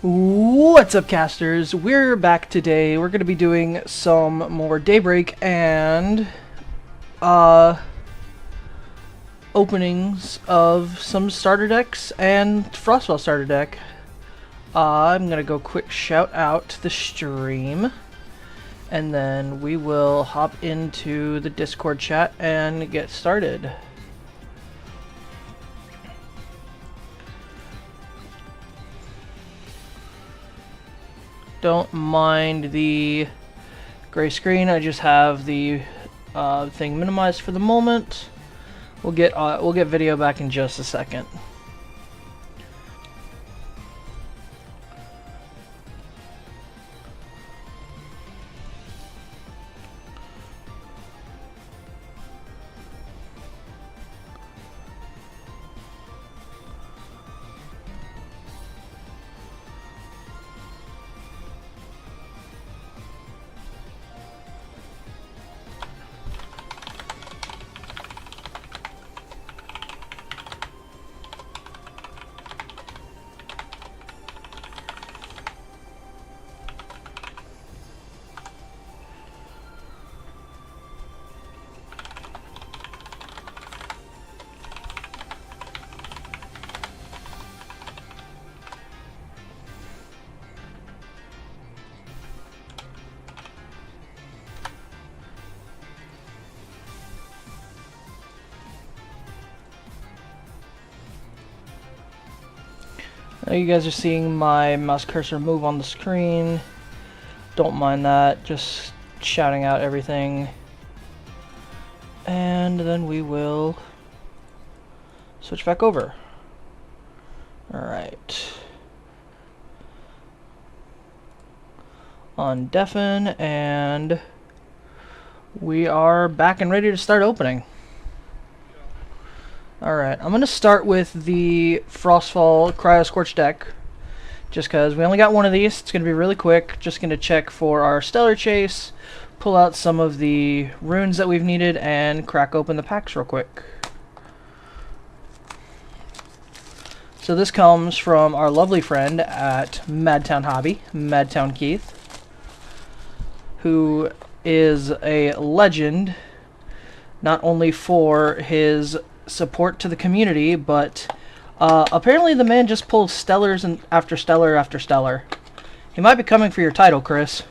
What's up, casters? We're back today. We're going to be doing some more Daybreak and openings of some starter decks and Frostfall starter deck. I'm going to go quick shout out to the stream, and then we will hop into the Discord chat and get started. Don't mind the gray screen. I just have the thing minimized for the moment. We'll get video back in just a second. Now you guys are seeing my mouse cursor move on the screen. Don't mind that, just shouting out everything. And then we will switch back over. Alright. On deafen, and we are back and ready to start opening. Alright, I'm going to start with the Frostfall Cryo Scorch deck, just because we only got one of these. It's going to be really quick. Just going to check for our Stellar Chase, pull out some of the runes that we've needed, and crack open the packs real quick. So this comes from our lovely friend at Madtown Hobby, Madtown Keith, who is a legend, not only for his support to the community, but apparently the man just pulls stellars and after stellar after stellar. He might be coming for your title, Chris.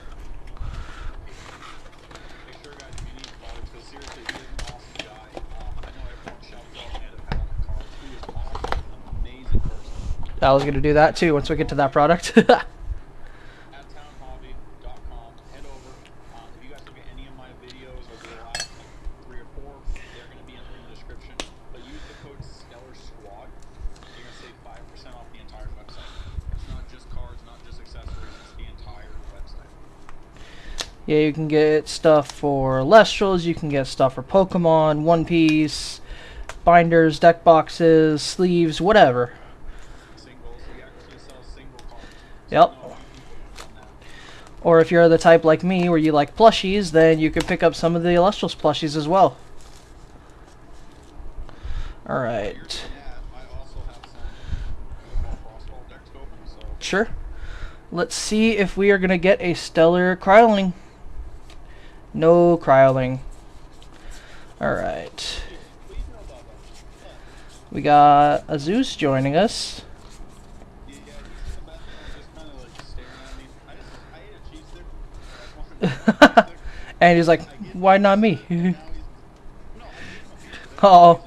I was going to do that too once we get to that product. Yeah, you can get stuff for Elestrals, you can get stuff for Pokemon, One Piece, binders, deck boxes, sleeves, whatever. Yep. Or if you're the type like me where you like plushies, then you can pick up some of the Elestrals plushies as well. Alright. Sure. Let's see if we are going to get a Stellar Cryoling. No Cryoling. Alright. We got Azus joining us. And he's like, why not me? Oh.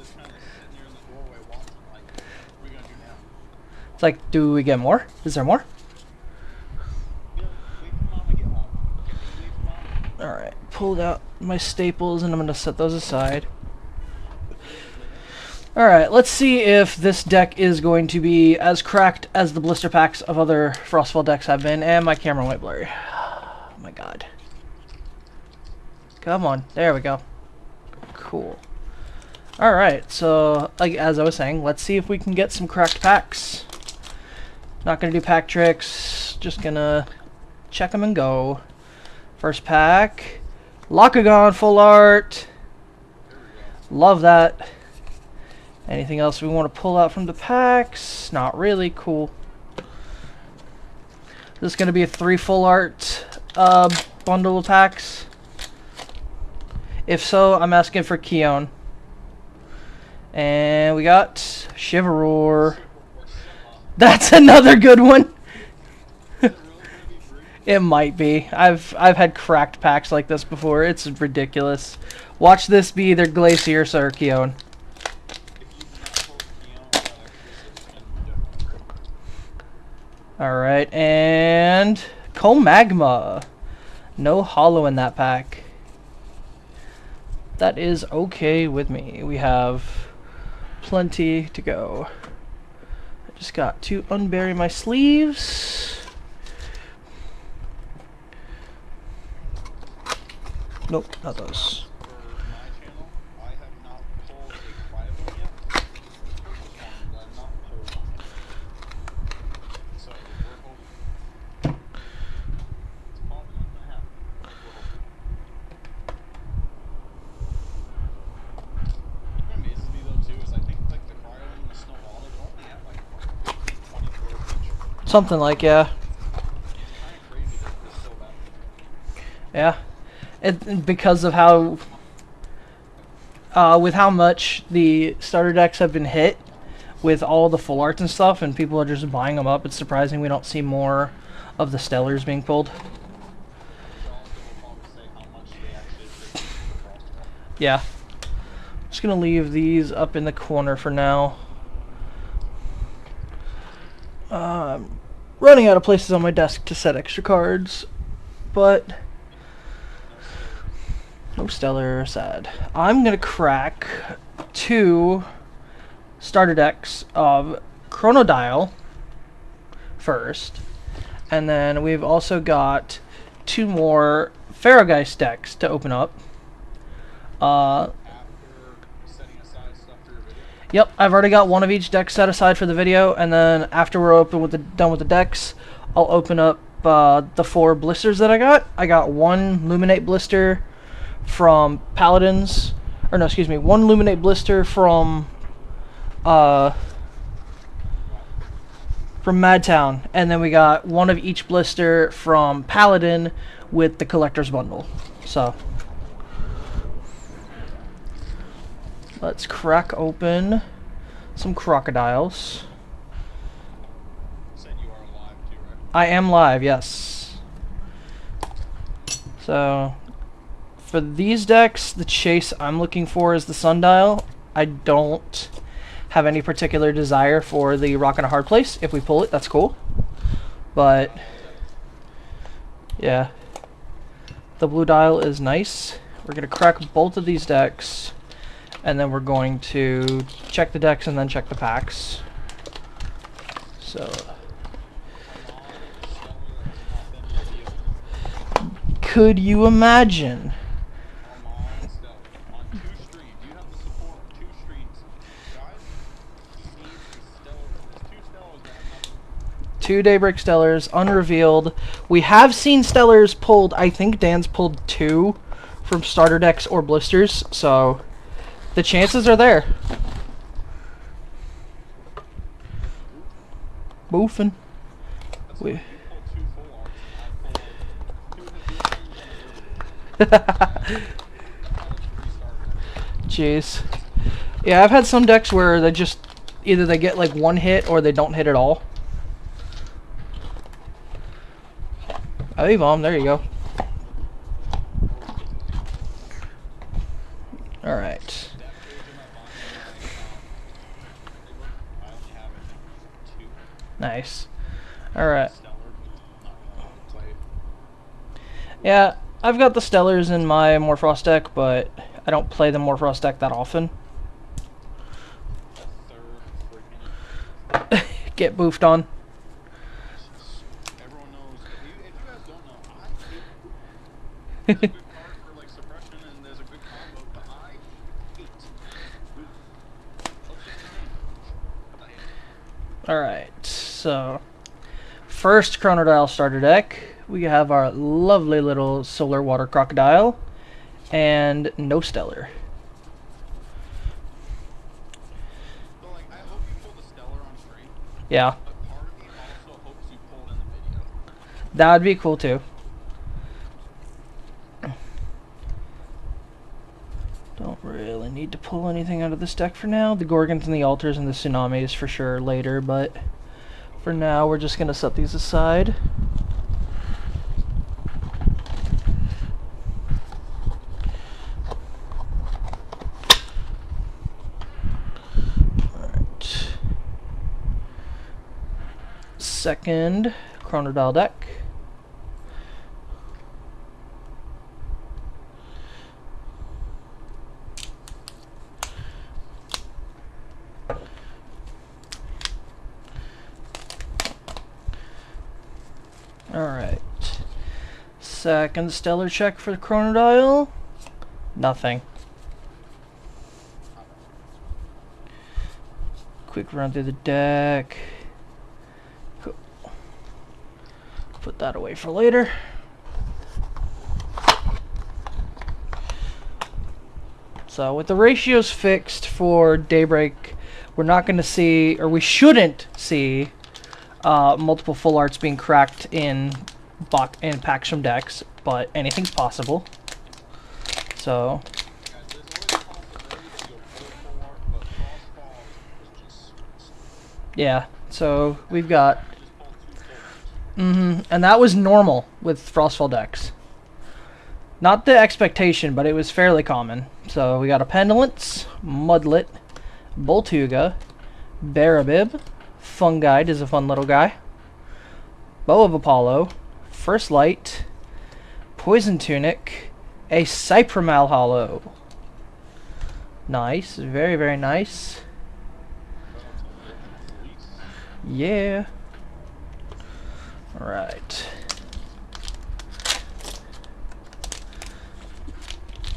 It's like, do we get more? Is there more? Alright, pulled out my staples and I'm going to set those aside. Alright, let's see if this deck is going to be as cracked as the blister packs of other Frostfall decks have been. And my camera went blurry. Oh my god. Come on, there we go. Cool. Alright, so like as I was saying, let's see if we can get some cracked packs. Not going to do pack tricks, just going to check them and go. First pack, Locagon full art. Love that. Anything else we want to pull out from the packs? Not really. Cool. This is going to be a 3 full art bundle of packs. If so, I'm asking for Keon. And we got Shiveror. That's another good one. It might be. I've had cracked packs like this before. It's ridiculous. Watch this be either Glacier or Keon. Alright, and Comagma. No hollow in that pack. That is okay with me. We have plenty to go. I just got to unbury my sleeves. Nope, not those. Something like, yeah. Yeah. Because of how, with how much the starter decks have been hit with all the full arts and stuff, and people are just buying them up, it's surprising we don't see more of the Stellars being pulled. Yeah. Just gonna leave these up in the corner for now. Running out of places on my desk to set extra cards, but no Stellar, sad. I'm gonna crack 2 starter decks of Chronodial first, and then we've also got 2 more Ferrogeist decks to open up. Yep, I've already got 1 of each deck set aside for the video, and then after we're done with the decks, I'll open up the 4 blisters that I got. I got 1 Luminate blister from Paladins, or no, excuse me, 1 Luminate blister from Madtown, and then we got 1 of each blister from Paladin with the Collector's Bundle. So let's crack open some crocodiles. Said you are live too, right? I am live, yes. So for these decks, the chase I'm looking for is the Sundial. I don't have any particular desire for the Rock and a Hard Place. If we pull it, that's cool. But yeah, the blue dial is nice. We're gonna crack both of these decks, and then we're going to check the decks and then check the packs. So could you imagine? On 2 streams. You have the support on 2 streams. Guys, he needs there's 2 Stellars that have nothing. 2 Daybreak Stellars, unrevealed. We have seen Stellars pulled, I think Dan's pulled 2 from starter decks or blisters, so the chances are there. Boofing. We Jeez. Yeah, I've had some decks where they just either they get like 1 hit or they don't hit at all. Hey, Mom, there you go. Alright. Nice. Alright. Yeah, I've got the Stellars in my Morphrost deck, but I don't play the Morphrost deck that often. Get boofed on. Everyone knows. If you guys don't know, I hate. There's a good card for like suppression, and there's a good combo, but I hate. Alright, so first Chronodial starter deck, we have our lovely little Solar Water Crocodile and no Stellar. So like, I hope you pull the Stellar on screen. Yeah. But part of me also hopes you pull it in the video. That would be cool too. Don't really need to pull anything out of this deck for now. The Gorgons and the Altars and the Tsunamis for sure later, but for now we're just going to set these aside. Alright. Second Chronodile deck. Alright. Second stellar check for the Chronodile. Nothing. Quick run through the deck. Cool. Put that away for later. So with the ratios fixed for Daybreak, we're not going to see, or we shouldn't see, multiple full arts being cracked in packs from decks, but anything's possible. So yeah, so we've got and that was normal with Frostfall decks. Not the expectation, but it was fairly common. So we got a Pendulance, Mudlet, Boltuga, Barabib, Fungide is a fun little guy, Bow of Apollo, First Light, Poison Tunic, a Cyprimal Hollow. Nice, very, very nice. Yeah. Alright.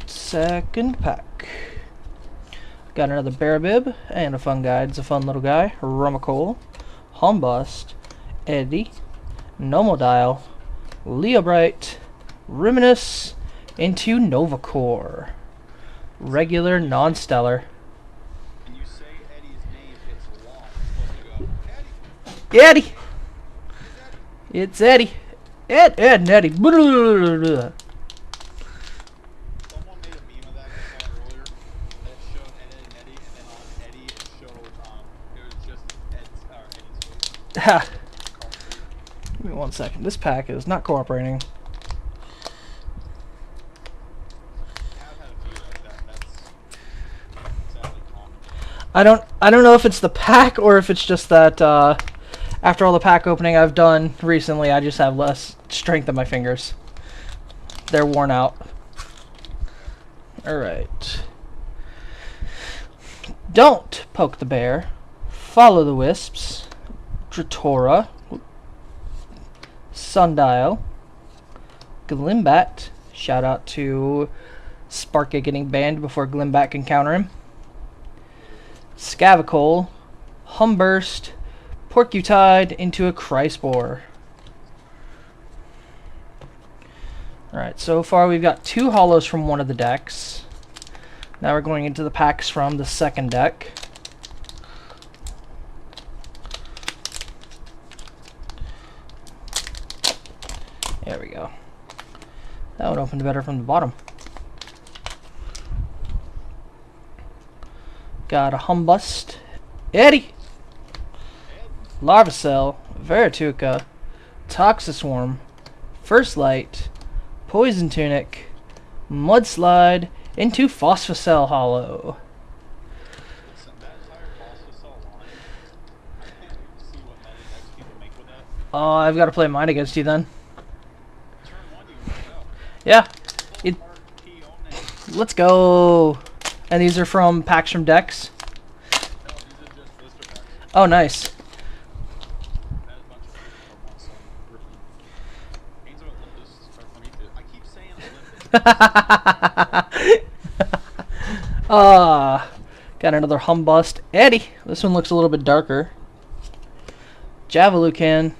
Second pack. Got another Barabib and a Fungide. It's a fun little guy. Rumacole, Humbust, Eddie, Nomodile, Leobrite, Riminus, into Novacore. Regular, non-stellar. And you say Eddie's name, it's long. It's supposed to go, Eddie! It's Eddie. Ed and Eddie. Someone made a meme of that I saw earlier that showed Ed and Eddie, and then on Eddie it showed, it was just Eddie's face. Ha! Give me 1 second. This pack is not cooperating. I don't know if it's the pack or if it's just that after all the pack opening I've done recently, I just have less strength in my fingers. They're worn out. Alright. Don't poke the bear. Follow the wisps. Dratora. Sundial. Glimbat. Shout out to Sparka getting banned before Glimbat can counter him. Scavicole, Humburst, Porcutide into a Cryspore. Alright, so far we've got 2 hollows from one of the decks. Now we're going into the packs from the second deck. There we go. That one opened better from the bottom. Got a Humbust, Eddie, Larvacell, Verituka, Toxiswarm, First Light, Poison Tunic, Mudslide, into Phosphocell Hollow. Oh, I've got to play mine against you then. Yeah. Let's go. And these are from packs from decks? No, these are just blister packs. Oh, nice. I had a bunch of I keep saying Olympus. Got another Humbust. Eddie. This one looks a little bit darker. Javalucan.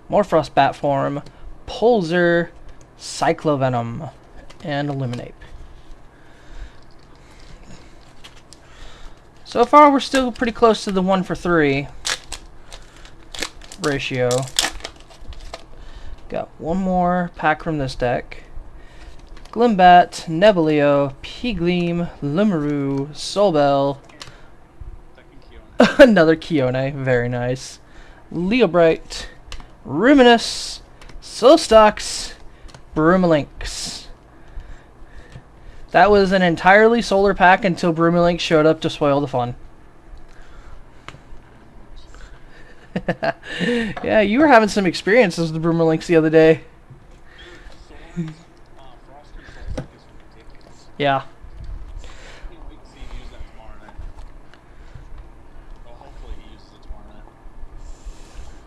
Morphrost Bat Form. Pulsar. Cyclovenom. And Illuminate. So far, we're still pretty close to the 1 for 3 ratio. Got one more pack from this deck. Glimbat, Nebuleo, Pigleam, Limaru, Soulbell, another Kione, very nice. Leobright, Ruminous, Solstox, Brumalinx. That was an entirely solar pack until Brumalinx showed up to spoil the fun. Yeah, you were having some experiences with the Brumalinx the other day. Yeah.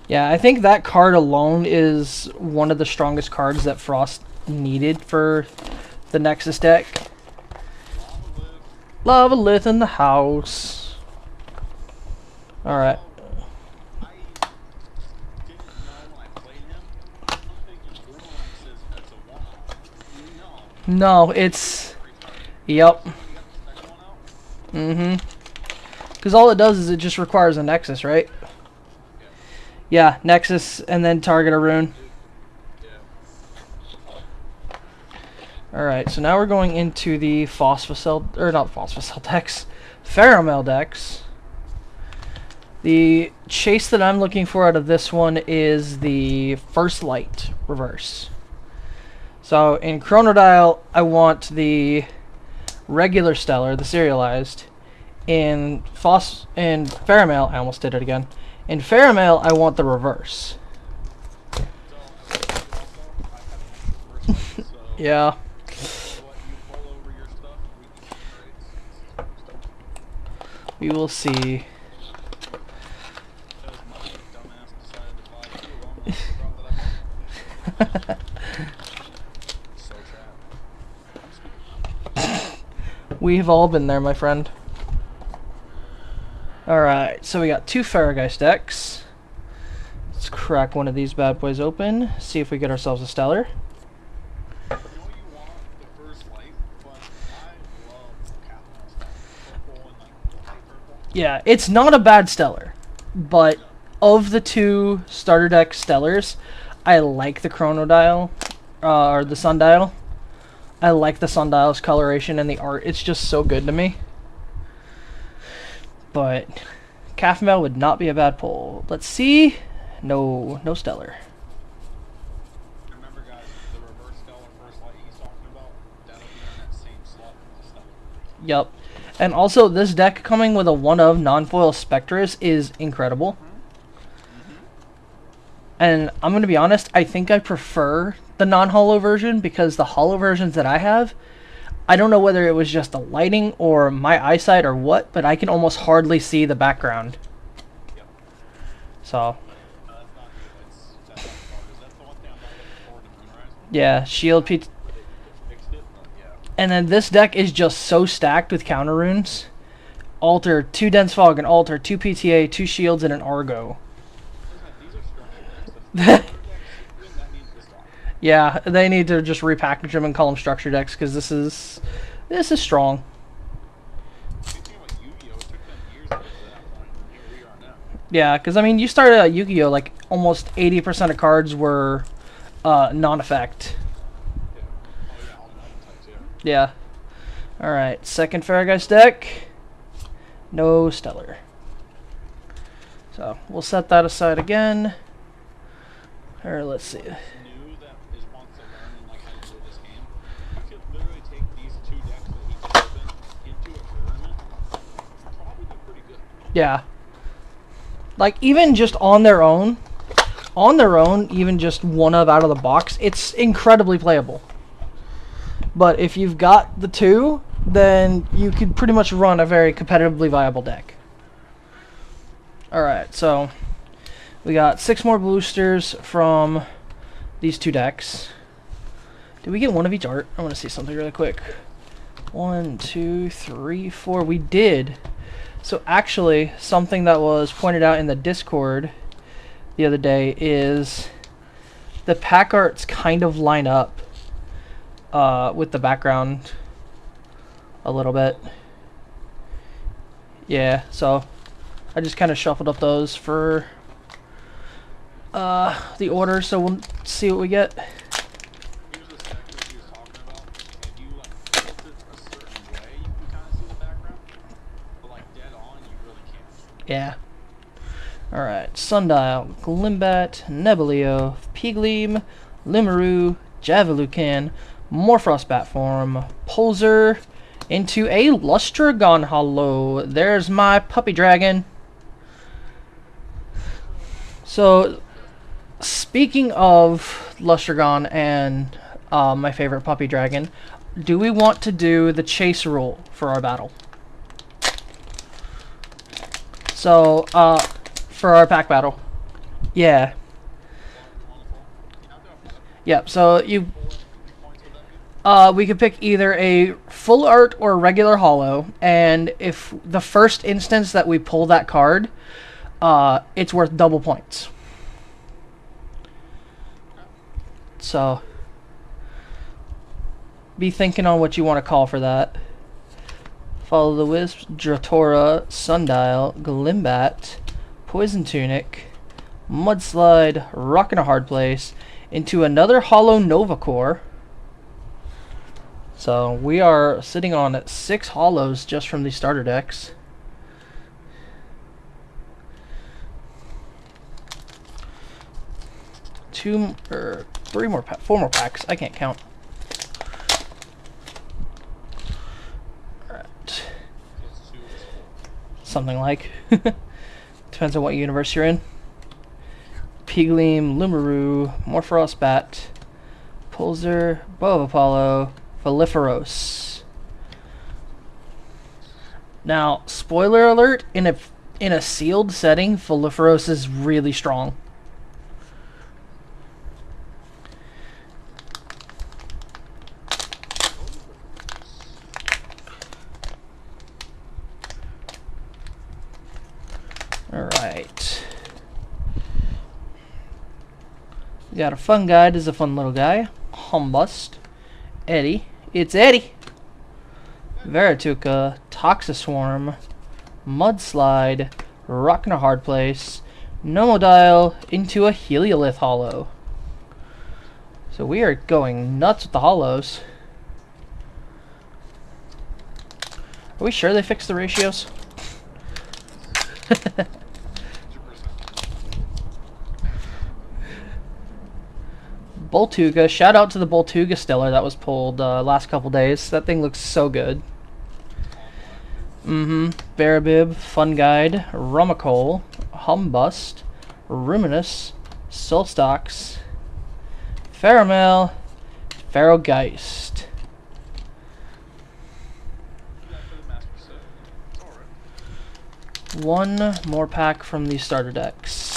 Yeah, I think that card alone is one of the strongest cards that Frost needed for the Nexus deck. Lava Lith in the house. Alright. No, it's... Yep. Mm-hmm. Because all it does is it just requires a Nexus, right? Yeah, Nexus and then target a rune. Alright, so now we're going into the Phosphocell, or not Phosphocell decks, Pheromoel decks. The chase that I'm looking for out of this one is the First Light reverse. So in Chronodile, I want the regular Stellar, the serialized. In Pheromoel, I almost did it again. In Pheromoel, I want the reverse. Yeah. We will see. We've all been there, my friend. Alright, so we got two Farrageist decks. Let's crack one of these bad boys open, see if we get ourselves a Stellar. Yeah, it's not a bad Stellar, but of the two starter deck Stellars, I like the Chronodial, or the Sundial. I like the Sundial's coloration and the art. It's just so good to me. But Cafamel would not be a bad pull. Let's see. No Stellar. Remember, guys, the reverse Stellar First Light he's talking about, that'll be on that same slot with the Stellar. Yup. And also, this deck coming with a one-of non-foil Spectrus is incredible. And I'm going to be honest, I think I prefer the non-holo version because the holo versions that I have, I don't know whether it was just the lighting or my eyesight or what, but I can almost hardly see the background. Yep. So. That's not you. That's not the one thing I'm not looking forward to Moonrise. Yeah, Shield P. Fixed it, but yeah. And then this deck is just so stacked with counter runes. Alter, 2 Dense Fog, an Alter, 2 PTA, 2 Shields, and an Argo. These are strong decks. Yeah, they need to just repackage them and call them structure decks because this is strong. Yeah, because I mean, you started at Yu-Gi-Oh! Like almost 80% of cards were non-effect. Yeah. All right, second Farrageist deck. No Stellar. So we'll set that aside again. Or let's see. Yeah. Like, even just on their own, even just one of out of the box, it's incredibly playable. But if you've got the two, then you could pretty much run a very competitively viable deck. Alright, so we got 6 more boosters from these two decks. Did we get one of each art? I want to see something really quick. 1, 2, 3, 4. We did. So actually, something that was pointed out in the Discord the other day is the pack arts kind of line up with the background a little bit. Yeah, so I just kind of shuffled up those for the order. So see what we get. Here's the spec that he was talking about. If you like tilt it a certain way, you can kind of see the background. But like dead on, you really can't. Yeah. Alright, Sundial, Glimbat, Nebuleo, Pigleam, Limaru, Javalucan, Morphrost Batform, Pulsar, into a Lustragon Hollow. There's my puppy dragon. So, speaking of Lustragon and my favorite puppy dragon, do we want to do the chase rule for our battle? So, for our pack battle. Yeah. Yep, so you... we could pick either a full art or regular holo, and if the first instance that we pull that card, it's worth double points. So, be thinking on what you want to call for that. Follow the Wisp, Dratora, Sundial, Glimbat, Poison Tunic, Mudslide, Rock in a Hard Place, into another Holo Nova Core. So we are sitting on 6 holos just from these starter decks. Four more packs. I can't count. Alright. Something like. Depends on what universe you're in. Pigleam, Limaru, Morphrost Bat, Pulsar, Bow of Apollo, Voliferos. Now, spoiler alert, in a sealed setting, Voliferos is really strong. Alright. We got a fun guy. This is a fun little guy. Humbust. Eddie. It's Eddie! Verituka. Toxiswarm. Mudslide. Rock in a Hard Place. Nomodile into a Heliolith Holo. So we are going nuts with the holos. Are we sure they fixed the ratios? Boltuga. Shout out to the Boltuga Stellar that was pulled last couple days. That thing looks so good. Barabib, Fun Guide, Rumacole, Humbust, Ruminous, Solstox, Pheromoel, Ferrogeist. One more pack from the starter decks.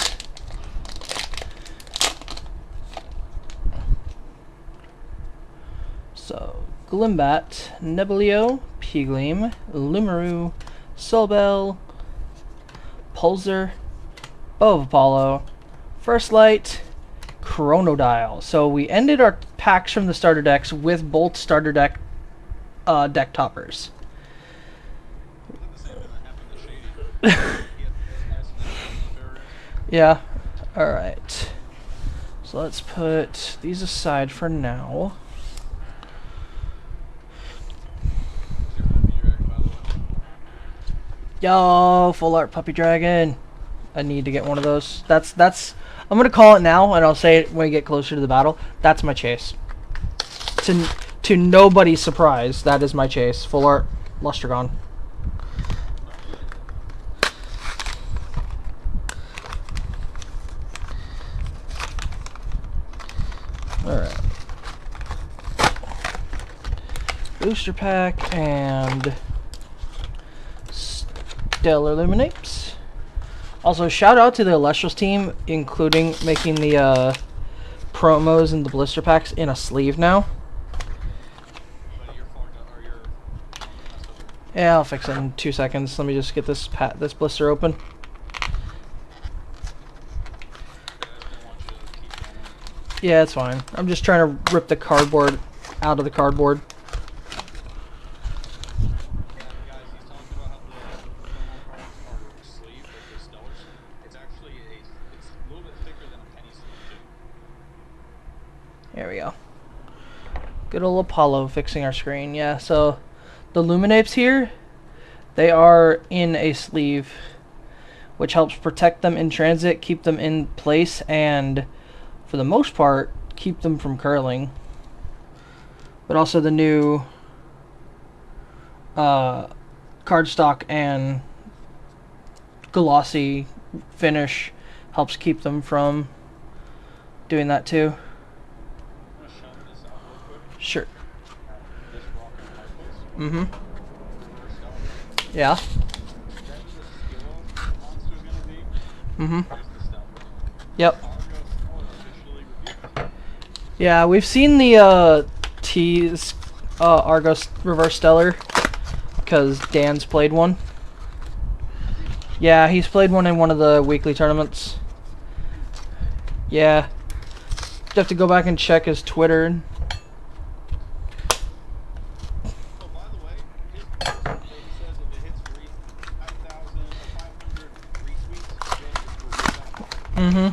So, Glimbat, Nebuleo, Pigleam, Limaru, Solbell, Pulsar, Bow of Apollo, First Light, Chronodile. So we ended our packs from the starter decks with both starter deck deck toppers. Yeah, alright. So let's put these aside for now. Yo, full art puppy dragon. I need to get one of those. That's I'm gonna call it now, and I'll say it when we get closer to the battle. That's my chase. To nobody's surprise, that is my chase. Full art Lustragon. Alright. Booster pack and Stellar Illuminates. Also, shout out to the Elestrals team, including making the promos and the blister packs in a sleeve now. Yeah, I'll fix it in 2 seconds. Let me just get this blister open. Yeah, it's fine. I'm just trying to rip the cardboard out of the cardboard. There we go. Good old Apollo fixing our screen. Yeah, so the Luminapes here, they are in a sleeve, which helps protect them in transit, keep them in place, and for the most part, keep them from curling. But also the new cardstock and glossy finish helps keep them from doing that too. I'm gonna show this out real quick. Sure. This rock and hard face. Mm-hmm. Reverse Stellar. Yeah. That is a skill monster gonna be. Mm-hmm. Is the Stellar. Yep. Argos are officially revealed. Yeah, we've seen the T's Argos Reverse Stellar because Dan's played one. Yeah, he's played one in one of the weekly tournaments. Yeah. You have to go back and check his Twitter. Oh, by the way, his post that he says if it hits 5,000 or 500 retweets, he'll just review that. Mm-hmm.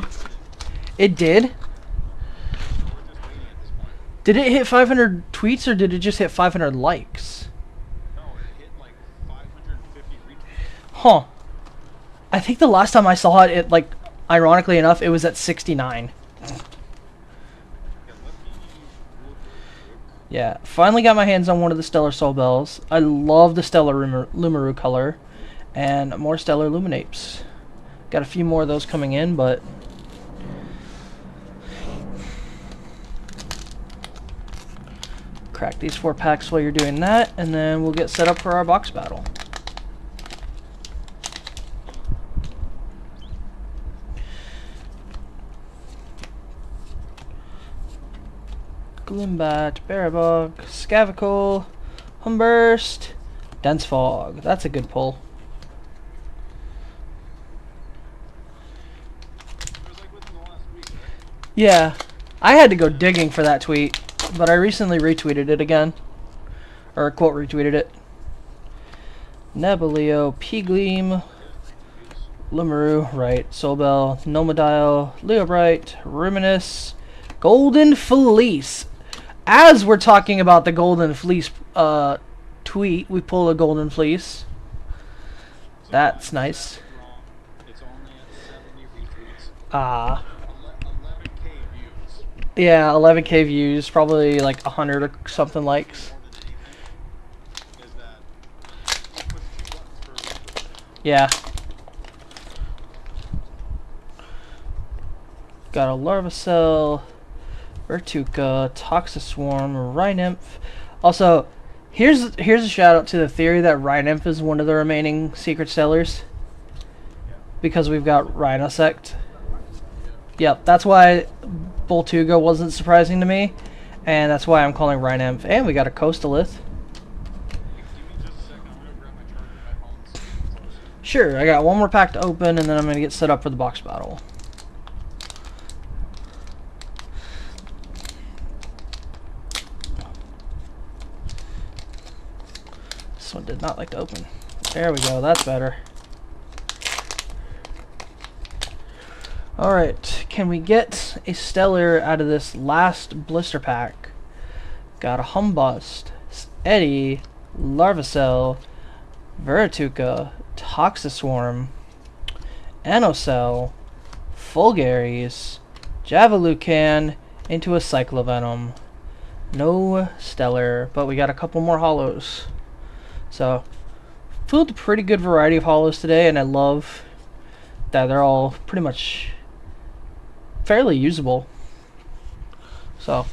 It did? So we're just waiting at this point. Did it hit 500 tweets or did it just hit 500 likes? No, it hit like 550 retweets. Huh. I think the last time I saw it, like, ironically enough, it was at 69. Yeah, let me look real quick. Yeah, finally got my hands on one of the Stellar Soul Bells. I love the Stellar Lumaru color. And more Stellar Luminapes. Got a few more of those coming in, but... crack these 4 packs while you're doing that, and then we'll get set up for our box battle. Glimbat, Barabog, Scavicle, Humburst, Dense Fog. That's a good pull. It was like within the last week, right? Yeah, I had to go digging for that tweet, but I recently retweeted it again. Or quote retweeted it. Nebuleo, P-Gleam, Limaru, right, Soulbell, Nomodile, Leobright, Ruminus, Golden Fleece. As we're talking about the Golden Fleece tweet, we pull a Golden Fleece. That's nice. Wrong. It's only at 70 retweets. Ah. 11K views. Yeah, 11K views, probably like 100 or something likes. More than anything is that you push 2 buttons for a retweet. Yeah. Got a Larvacell, Vertuca, Toxiswarm, Rhynymph. Also, here's a shout out to the theory that Rhynymph is one of the remaining secret sellers. Because we've got Rhinosect. Yep, that's why Boltuga wasn't surprising to me. And that's why I'm calling Rhynymph. And we got a Coastalith. Give me just a second. I'm gonna grab my charger at home and see what's close. Sure, I got one more pack to open and then I'm going to get set up for the box battle. This one did not like to open. There we go, that's better. Alright, can we get a Stellar out of this last blister pack? Got a Humbust, Eddie, Larvacell, Vertuca, Toxiswarm, Anocell, Fulgaris, Javalucan, into a Cyclovenom. No Stellar, but we got a couple more hollows. So, pulled a pretty good variety of hollows today, and I love that they're all pretty much fairly usable. So,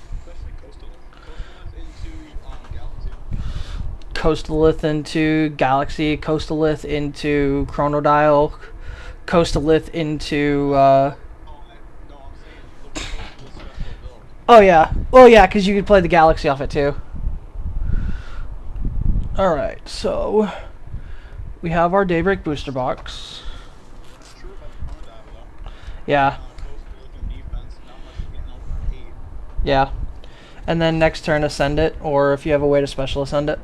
Coastalith into Galaxy. Coastalith into Chronodile, Coastalith into No, I'm saying the special build. oh yeah, well yeah, because you could play the Galaxy off it too. Alright, so we have our Daybreak booster box. It's true about the Chronodile though. Yeah, Coastalith and defense, not much is getting over 8. yeah. And then next turn ascend it, or if you have a way to special ascend it.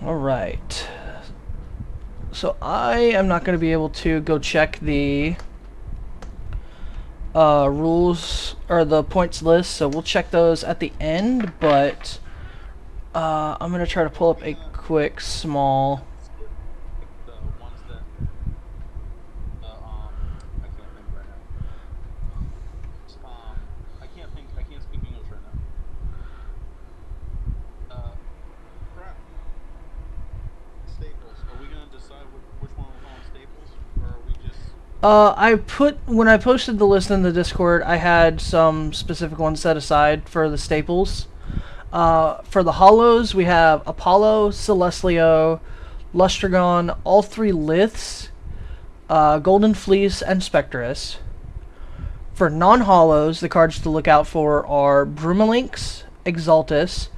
Alright. So I am not going to be able to go check the rules or the points list, so we'll check those at the end. But I'm gonna try to pull up a quick small. Skip the ones that I can't think right now. I can't think. I can't speak English right now. Crap. Staples. Are we gonna decide which one we're calling staples, or are we just? When I posted the list in the Discord, I had some specific ones set aside for the staples. For the hollows, we have Apollo, Celestlio, Lustragon, all three Liths, Golden Fleece, and Spectrus. For non-hollows, the cards to look out for are Brumalinx, Exaltus,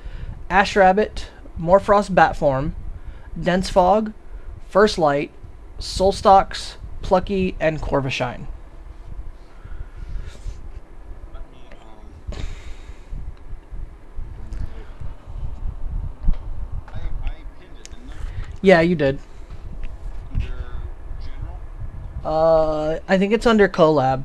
Ash Rabbit, Morfrost Batform, Dense Fog, First Light, Soulstalks, Plucky, and Corvishine. Let me I pinned it, didn't I? Yeah, you did. Under general. I think it's under collab.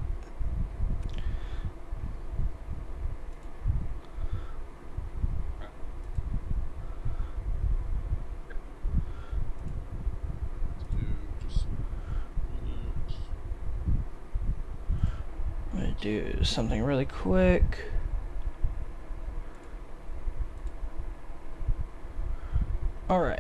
I'm gonna do something really quick. Alright.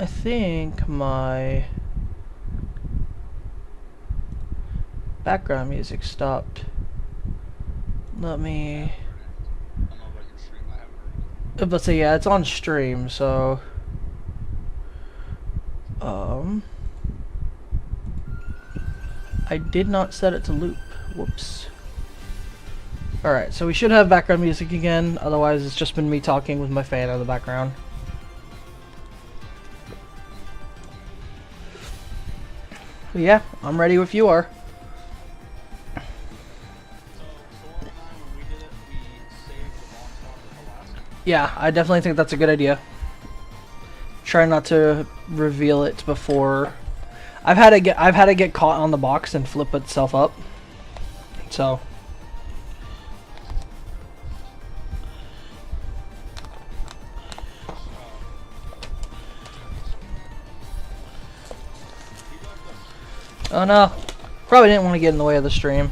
I think my background music stopped. Let me. I don't know about your stream. I haven't heard it. But say yeah, it's on stream, so I did not set it to loop. Whoops. Alright, so we should have background music again, otherwise it's just been me talking with my fan in the background. But yeah, I'm ready if you are. So when we did it, we saved the launch log for last. Yeah, I definitely think that's a good idea. Try not to reveal it before. I've had to get caught on the box and flip itself up. So oh no. Probably didn't want to get in the way of the stream.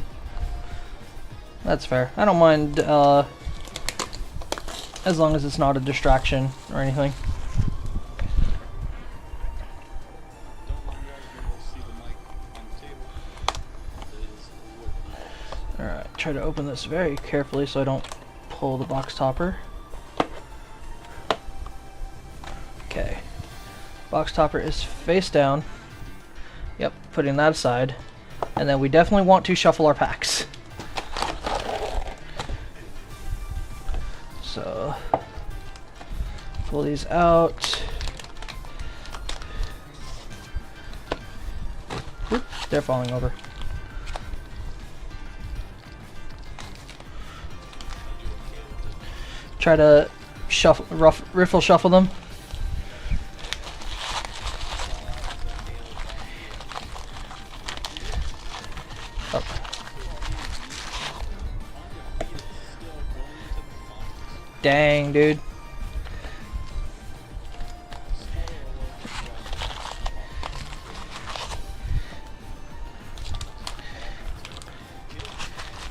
That's fair. I don't mind as long as it's not a distraction or anything. Alright, try to open this very carefully so I don't pull the box topper. Okay. Box topper is face down. Yep, putting that aside. And then we definitely want to shuffle our packs. So, pull these out. Oop, they're falling over. Try to riffle shuffle them. Oh. Dang, dude.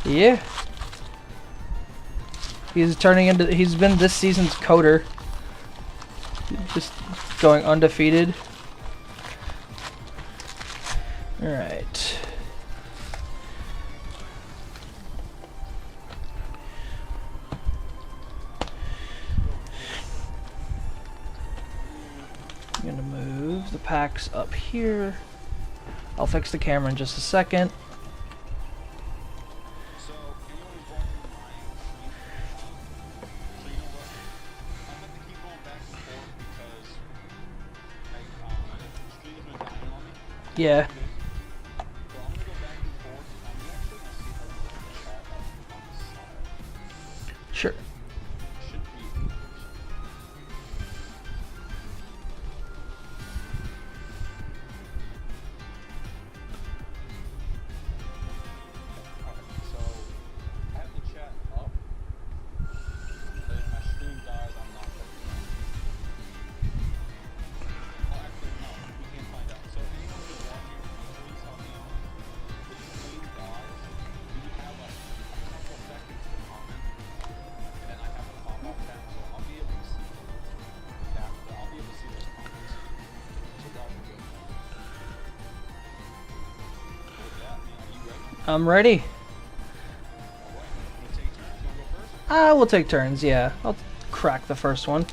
Yeah. He's been this season's coder. Just going undefeated. Alright. I'm gonna move the packs up here. I'll fix the camera in just a second. Yeah. So I'm gonna go back and forth. I'm actually I'm ready. Wanna take turns? You wanna go first? We'll take turns, yeah. I'll crack the first one.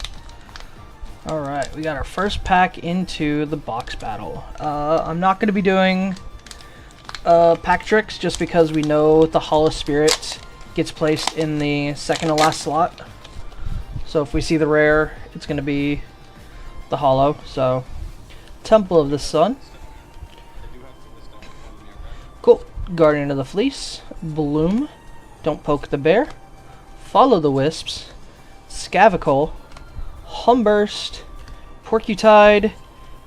Alright, we got our first pack into the box battle. I'm not going to be doing pack tricks just because we know the Hollow Spirit gets placed in the second to last slot. So if we see the rare, it's going to be the Hollow. So, Temple of the Sun. I do have some of this stuff in front of me, okay? Cool. Guardian of the Fleece. Bloom. Don't Poke the Bear. Follow the Wisps. Scavicle. Humburst. Porcutide.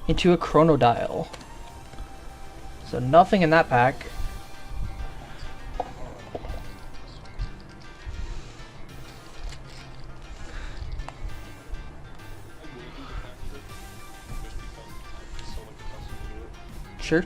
Into a Chronodile. So nothing in that pack. Sure.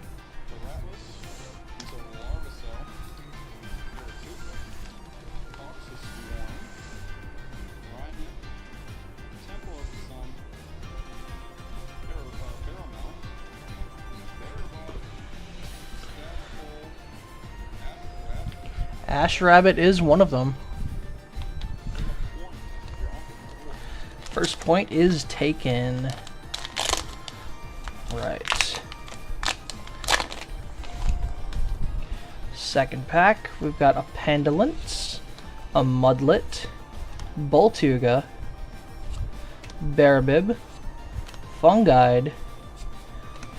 Ash Rabbit is one of them. First point is taken. Right. Second pack, we've got a Pendulance, a Mudlet, Boltuga, Barabib, Fungide,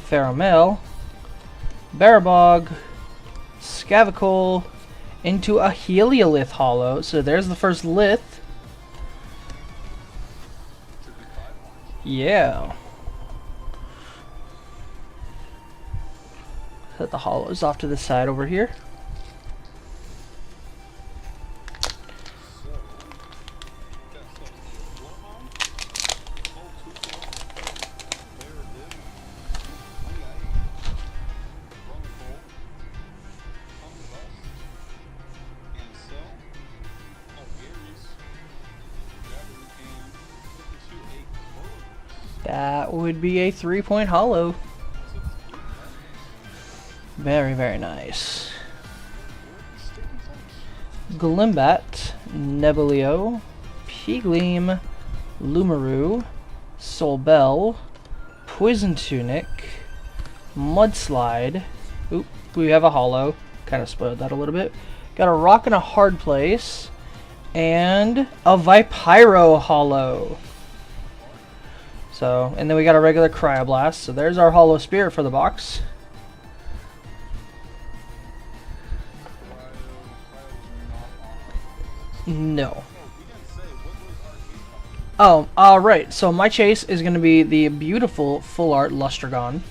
Pheromel, Barabog, Scavicle, into a Heliolith Hollow. So there's the first Lith. Yeah. Set the hollows off to the side over here. That would be a 3-point hollow. Very, very nice. Glimbat, Nebuleo, Pigleam, Lumaru, Solbell, Poison Tunic, Mudslide. Oop, we have a hollow. Kind of spoiled that a little bit. Got a Rock in a Hard Place, and a Vipyro hollow. So, and then we got a regular Cryoblast. So there's our Hollow Spirit for the box. No. Oh, right. So my chase is going to be the beautiful Full Art Lustragon.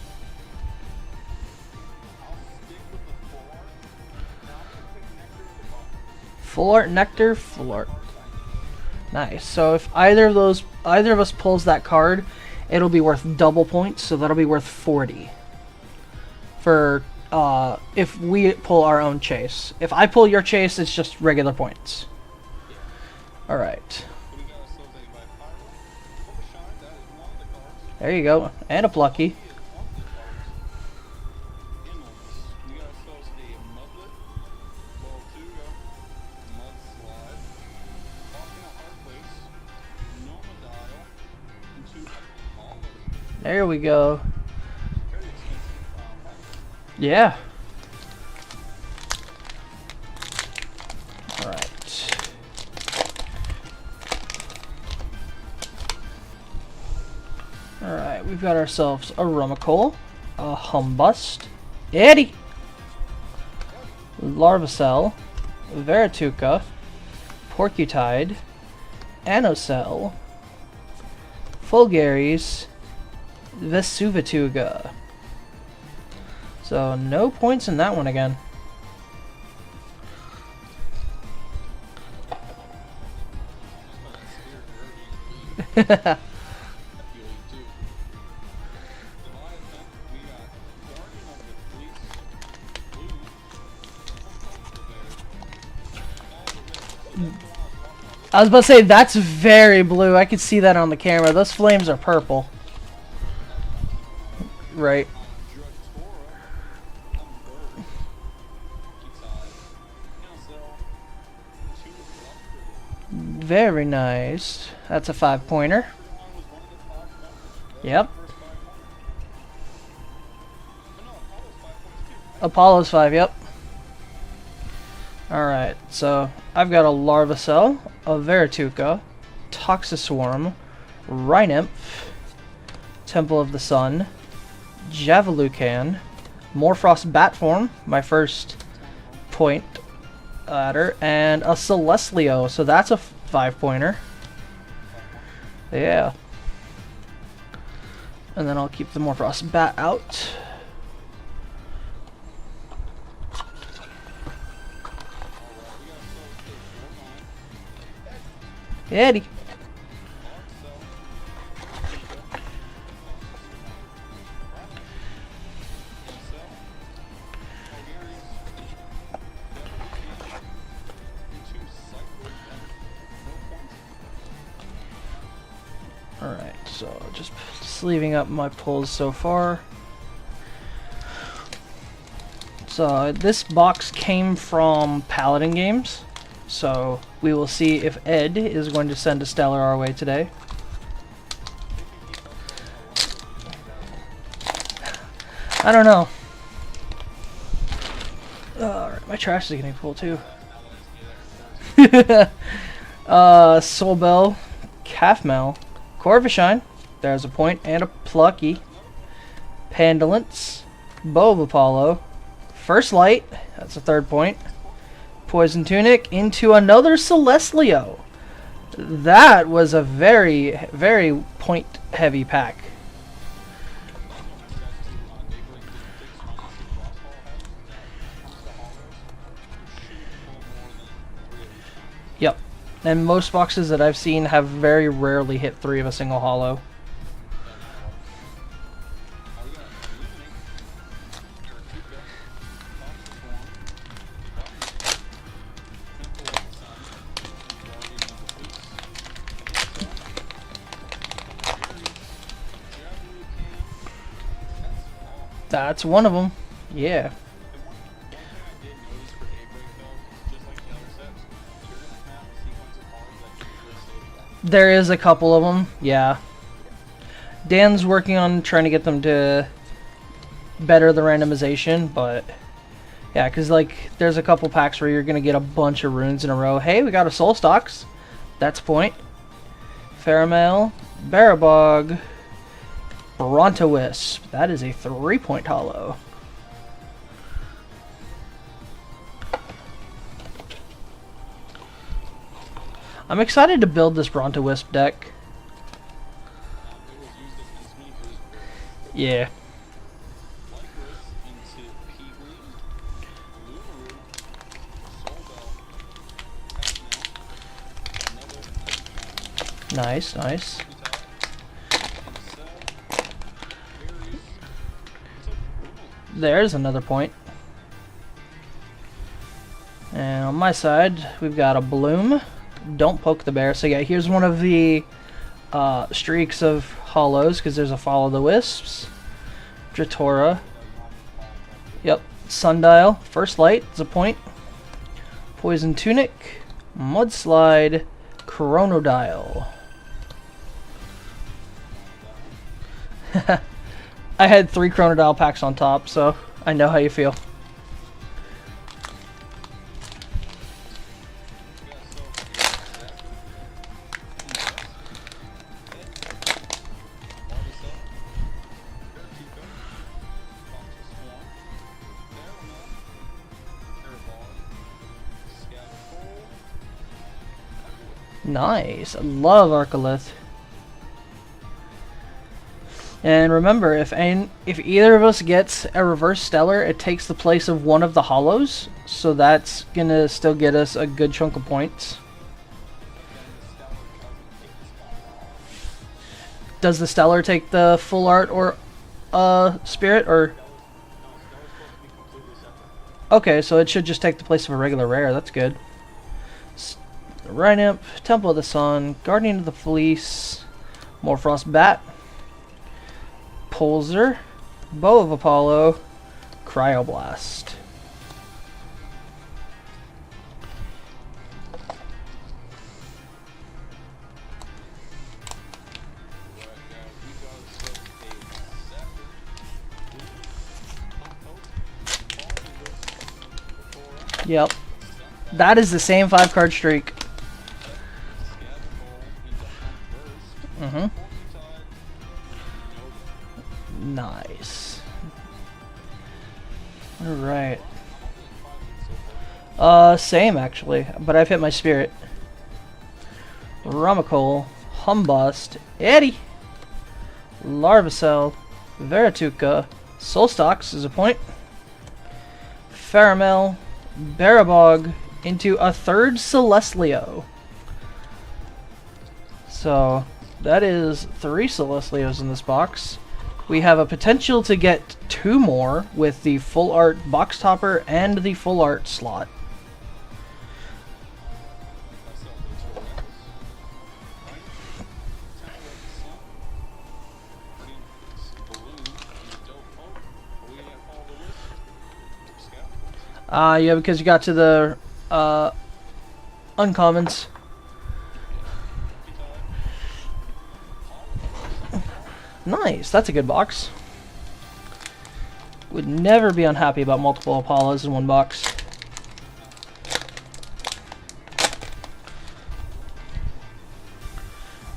Full Art Nectar, Full Art. Nice. So if either of us pulls that card, it'll be worth double points. So that'll be worth 40. For if we pull our own chase. If I pull your chase, it's just regular points. All right. There you go, and a Plucky. There we go. Yeah. All right. All right, we've got ourselves a Rumacole, a Humbust, Eddie, Larvacell, Verituka, Porcutide, Anocell, Fulgaris, Vesuvituga. So no points in that one again. I was about to say, that's very blue. I could see that on the camera. Those flames are purple. Right. Very nice. That's a 5-pointer. Yep. Apollo's 5, yep. Alright, so I've got a Larvacell, a Verituka, Toxiswarm, Rhynymph, Temple of the Sun, Javalucan, Morphrost Batform, my first point adder, and a Celestlio, so that's a 5-pointer. Yeah. And then I'll keep the Morphrost Bat out. Eddie. Alright, so just sleeving up my pulls so far. So this box came from Paladin Games, so we will see if Ed is going to send a Stellar our way today. I don't know. Alright, my trash is getting full too. Soulbell, Calfmel, Corvishine, there's a point, and a Plucky, Pandalance, Bow of Apollo, First Light, that's a 3rd point, Poison Tunic, into another Celestlio. That was a very, very point-heavy pack. Yep. And most boxes that I've seen have very rarely hit 3 of a single holo. That's one of them. Yeah. There is a couple of them, yeah. Dan's working on trying to get them to better the randomization, but yeah, because like there's a couple packs where you're gonna get a bunch of runes in a row. Hey, we got a Soul Stocks. That's a point. Pheromale, Barabog, Brontowisp. That is a 3-point holo. I'm excited to build this Brontowisp deck. Yeah. Nice, nice. There's another point. And on my side, we've got a Bloom. Don't poke the bear. So yeah, here's one of the streaks of holos, because there's a Follow the Wisps. Dratora. Yep. Sundial. First Light is a point. Poison Tunic. Mudslide. Chronodile. I had 3 Chronodile packs on top, so I know how you feel. Nice. I love Arcolith. And remember, if either of us gets a reverse stellar, it takes the place of one of the holos, so that's gonna still get us a good chunk of points. Does the stellar take the full art or spirit, or? Okay, so it should just take the place of a regular rare. That's good. Rhynymph, Temple of the Sun, Guardian of the Fleece, Morphrost Bat, Pulsar, Bow of Apollo, Cryoblast. Yep. That is the same 5-card streak. Mm-hmm. Nice. Alright. Same actually, but I've hit my spirit. Rumacole, Humbust, Eddie, Larvacell, Verituka, Solstox is a point. Faramel, Barabog, into a third Celestleo. So that is 3 Celestleos in this box. We have a potential to get 2 more with the full art box topper and the full art slot. Yeah, because you got to the uncommons. Nice, that's a good box. Would never be unhappy about multiple Apollos in one box.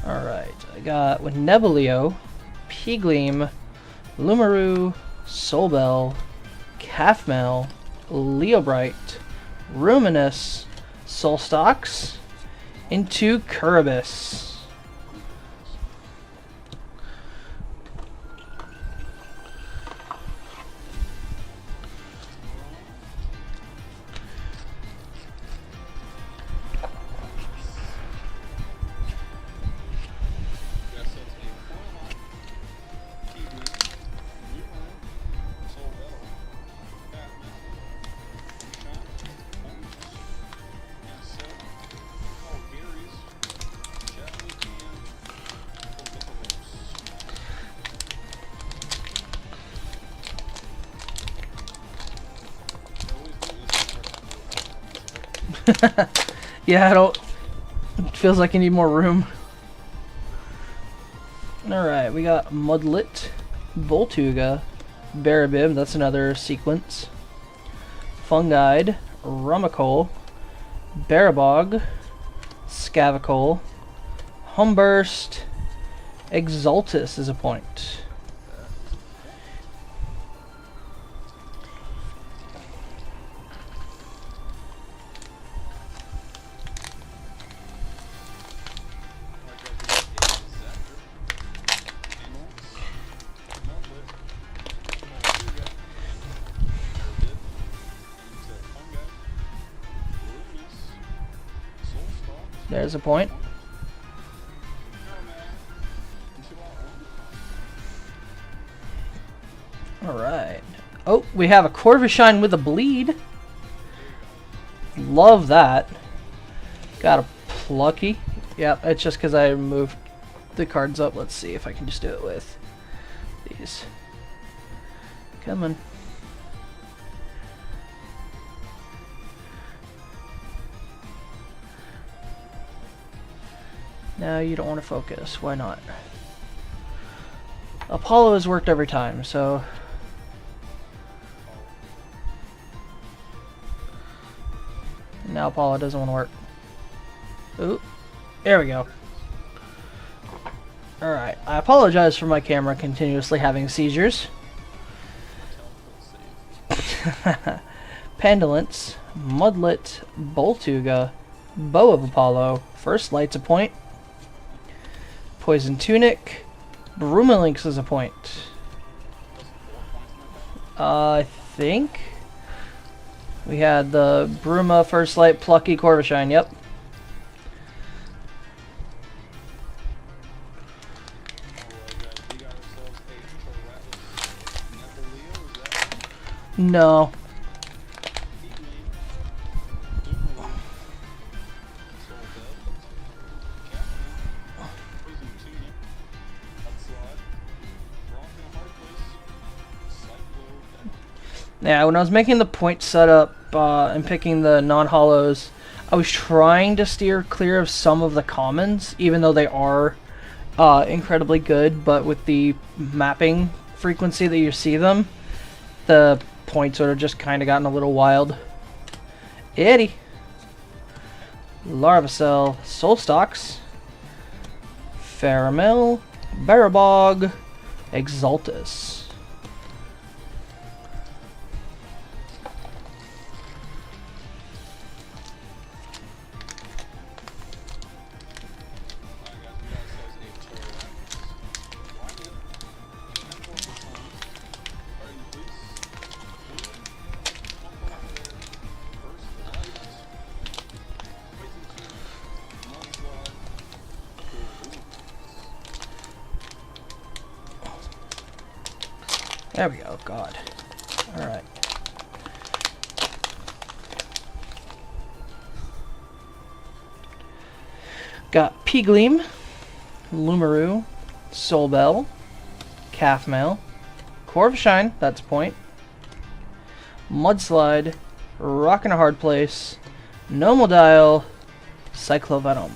Alright, I got with Nebuleo, Pigleam, Lumaru, Solbell, Calfmel, Leobright, Ruminus, Solstox, into Curibus. Yeah, I don't. It feels like you need more room. Alright, we got Mudlet, Voltuga, Barabib, that's another sequence. Fungide, Rumacole, Barabog, Scavacole, Humburst, Exaltus is a point. There's a point. Alright. Oh, we have a Corvishine with a bleed. Love that. Got a Plucky. Yep, it's just because I moved the cards up. Let's see if I can just do it with these. Come on. No, you don't want to focus. Why not? Apollo has worked every time, so... Now Apollo doesn't want to work. Ooh, there we go. Alright, I apologize for my camera continuously having seizures. Pandolence, Mudlet, Boltuga, Bow of Apollo, First Light's a point. Poison Tunic, Brumalinx is a point. I think we had the Bruma, First Light, Plucky, Corvishine, yep. No. Yeah, when I was making the point setup and picking the non-hollows, I was trying to steer clear of some of the commons, even though they are incredibly good, but with the mapping frequency that you see them, the points sort of just kind of gotten a little wild. Eddie. Larvacell, Soulstalks, Faramil, Barabog, Exaltus. There we go, God. Alright. Got Peegleam, Lumaroo, Soulbell, Calfmail, Corvishine, that's a point, Mudslide, Rock in a Hard Place, Nomodile, Cyclovenom.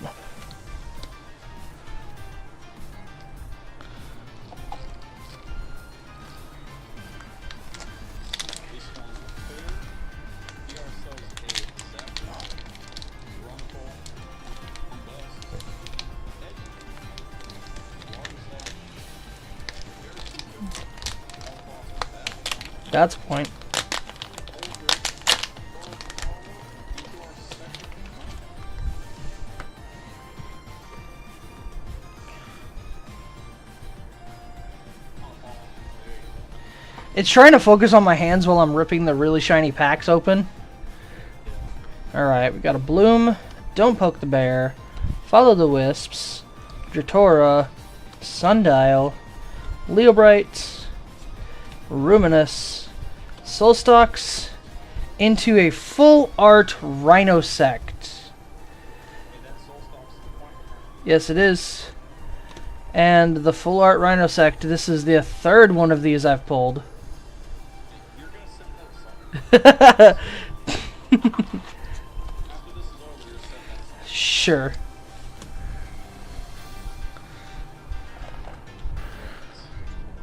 That's a point. It's trying to focus on my hands while I'm ripping the really shiny packs open. Alright, we got a Bloom, Don't Poke the Bear, Follow the Wisps, Dratora, Sundial, Leobright, Ruminous, Soulstalks, into a full art Rhinosect. Yes, it is. And the full art Rhinosect, this is the third one of these I've pulled. Sure.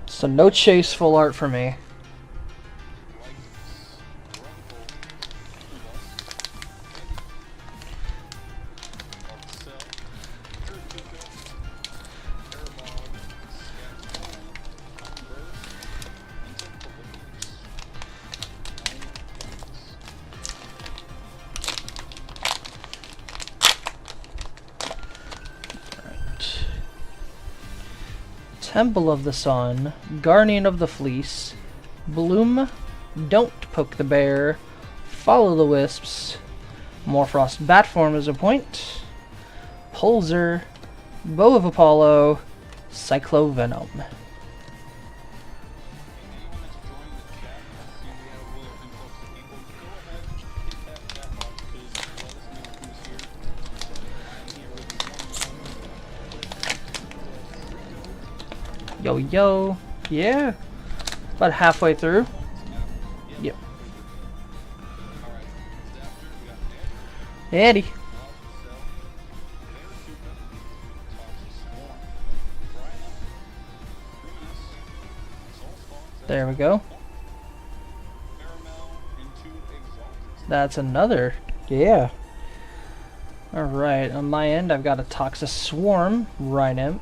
So no chase full art for me. Temple of the Sun, Guardian of the Fleece, Bloom, Don't Poke the Bear, Follow the Wisps, Morfrost Batform is a point, Pulsar, Bow of Apollo, Cyclovenom. Yo, yo. Yeah. About halfway through. Yep. Eddie. There we go. That's another. Yeah. Alright, on my end I've got a Toxic Swarm, Rhinymph,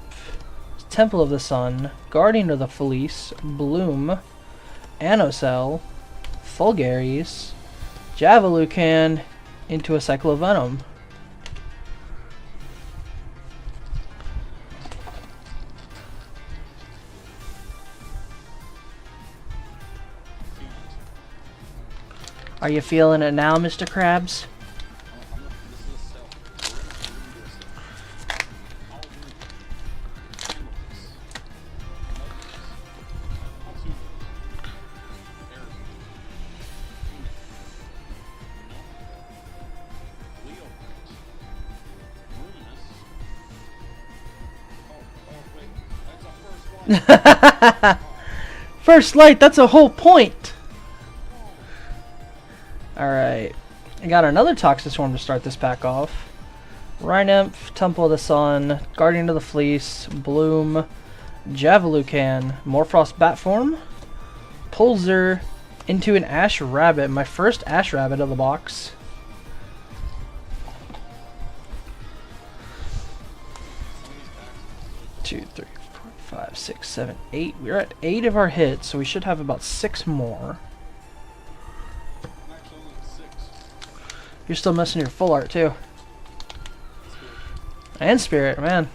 Temple of the Sun, Guardian of the Fleece, Bloom, Anocell, Fulgaris, Javalucan, into a Cyclovenom. Are you feeling it now, Mr. Krabs? First light, that's a whole point. Alright, I got another Toxic Swarm to start this pack off. Rhinymph, Temple of the Sun, Guardian of the Fleece, Bloom, Javalucan, Morfrost Batform, Pulsar, into an Ash Rabbit, my first Ash Rabbit of the box. 2, 3, 4, 5, 6, 7, 8. We're at 8 of our hits, so we should have about 6 more. I'm actually only at 6. You're still missing your full art too. And spirit, man.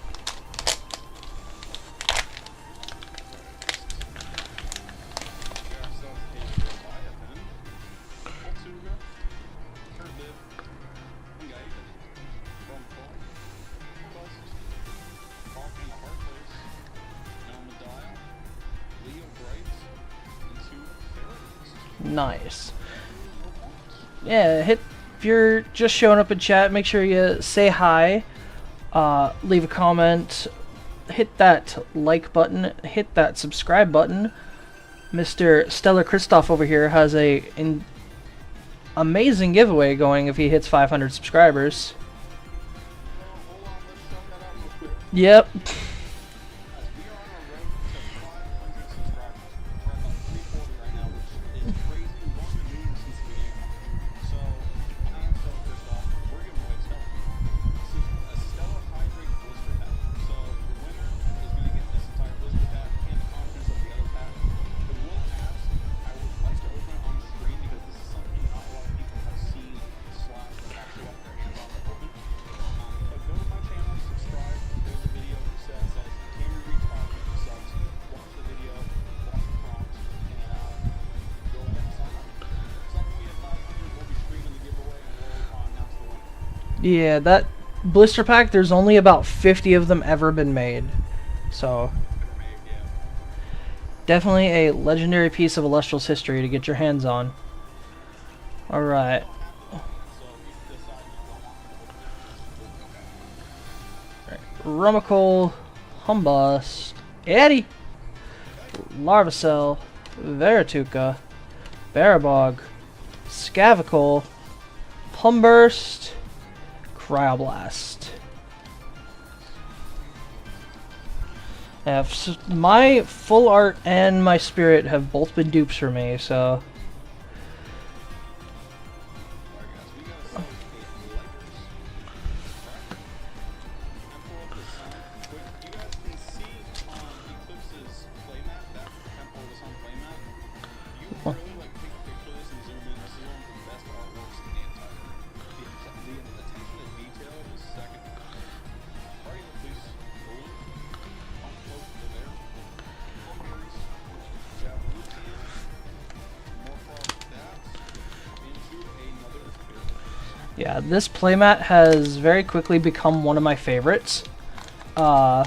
Nice. Yeah, hit if you're just showing up in chat, make sure you say hi, leave a comment, hit that like button, hit that subscribe button. Mr. StellarChristophe over here has an amazing giveaway going if he hits 500 subscribers. Yep. Yeah, that blister pack, there's only about 50 of them ever been made. So, definitely a legendary piece of Elestrals history to get your hands on. Alright. Rummikle, Humbust, Eddie, Larvacell, Verituka, Barabog, Scavicle, Humburst, Cryoblast. My full art and my spirit have both been dupes for me, so. Yeah, this playmat has very quickly become one of my favorites of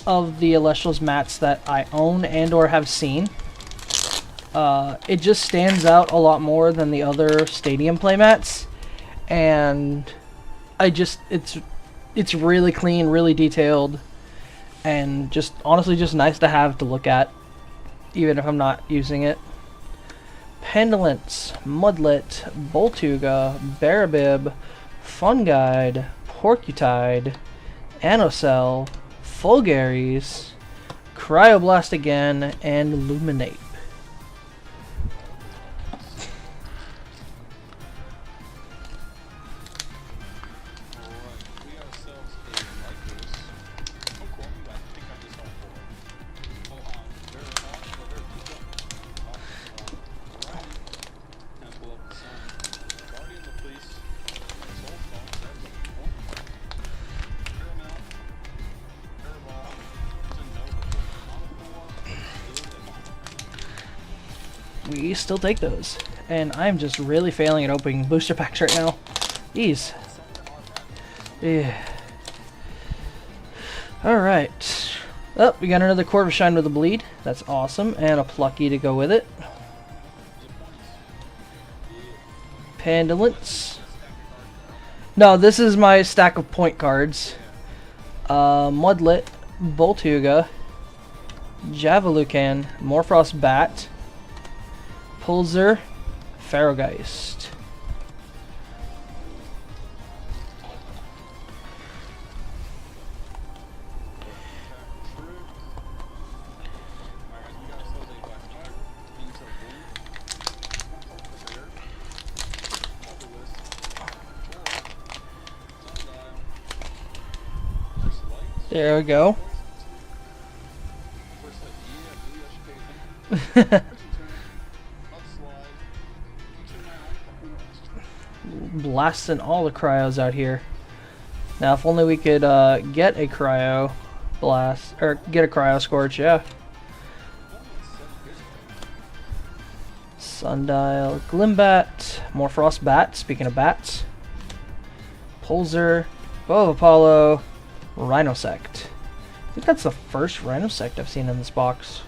the Elestrals mats that I own and or have seen. It just stands out a lot more than the other stadium playmats, and it's really clean, really detailed, and just honestly just nice to have to look at, even if I'm not using it. Pendulance, Mudlet, Boltuga, Barabib, Funguide, Porcutide, Anocell, Fulgaris, Cryoblast again, and Luminate. We still take those, and I'm just really failing at opening booster packs right now. Jeez. Yeah. Alright. Oh, we got another Corvishine with a bleed. That's awesome, and a Plucky to go with it. Pendulance. No, this is my stack of point cards. Mudlet, Boltuga, Javalucan, Morphrost Bat, Pulsar, Ferrogeist. There we go. Blasting all the cryos out here. Now, if only we could get a cryo blast, or get a cryo scorch, yeah. Sundial, Glimbat, more Frost Bat, speaking of bats. Pulsar, Bow of Apollo, Rhinosect. I think that's the first Rhinosect I've seen in this box.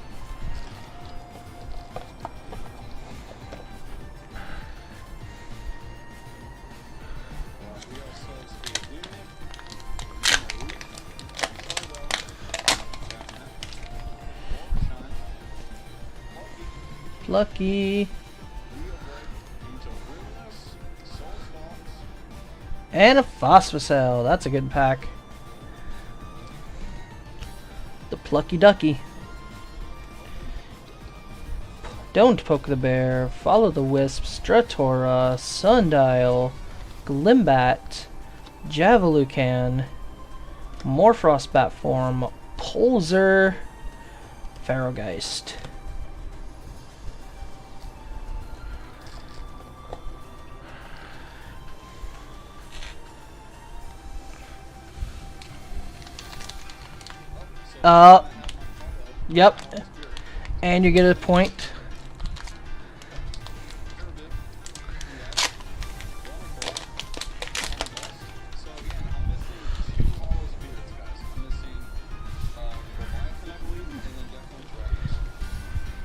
Lucky. And a Phosphocell. That's a good pack. The Plucky Ducky. Don't Poke the Bear. Follow the Wisp. Stratora. Sundial. Glimbat. Javalucan. More Frostbat form. Pulsar. Ferrogeist. Yep. And you get a point.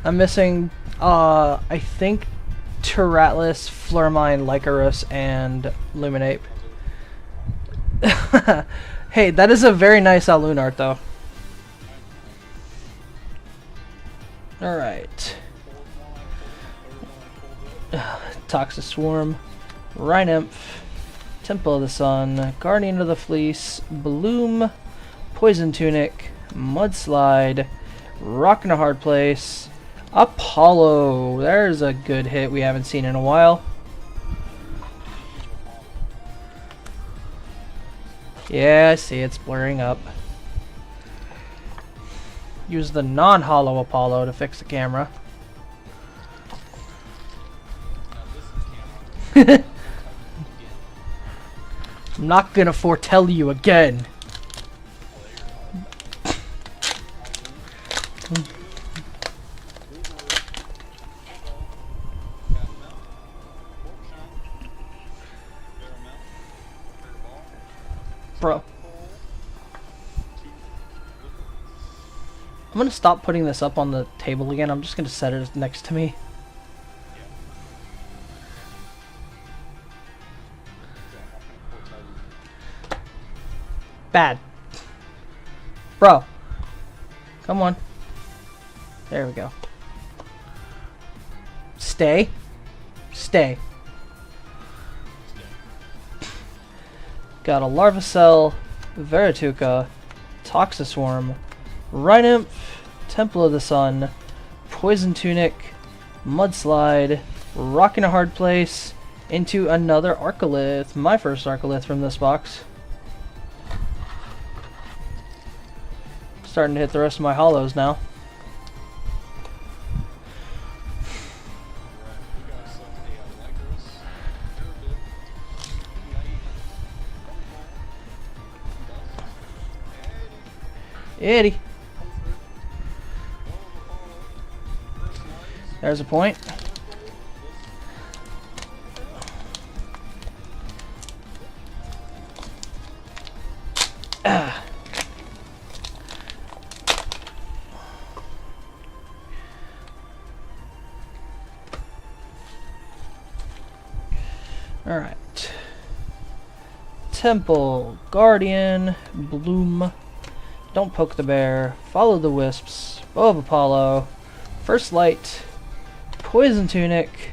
I'm missing, I think, Terratlas, Flormine, Lycaros, and Luminape. Hey, that is a very nice Alloon art, though. Alright. Toxic Swarm, Rhinymph, Temple of the Sun, Guardian of the Fleece, Bloom, Poison Tunic, Mudslide, Rock in a Hard Place, Apollo. There's a good hit we haven't seen in a while. Yeah, I see it's blurring up. Use the non-hollow Apollo to fix the camera. I'm not gonna foretell you again. Bro. I'm gonna stop putting this up on the table again. I'm just gonna set it next to me. Bad. Bro. Come on. There we go. Stay. Stay. Got a Larvacell, Verituka, Toxiswarm, Rhinymph, Temple of the Sun, Poison Tunic, Mudslide, Rock in a Hard Place, into another Arcolith. My first Arcolith from this box. Starting to hit the rest of my hollows now. Eddie. There's a point. Ah. All right. Temple, Guardian, Bloom. Don't Poke the Bear, Follow the Wisps, Bow of Apollo, First Light, Poison Tunic,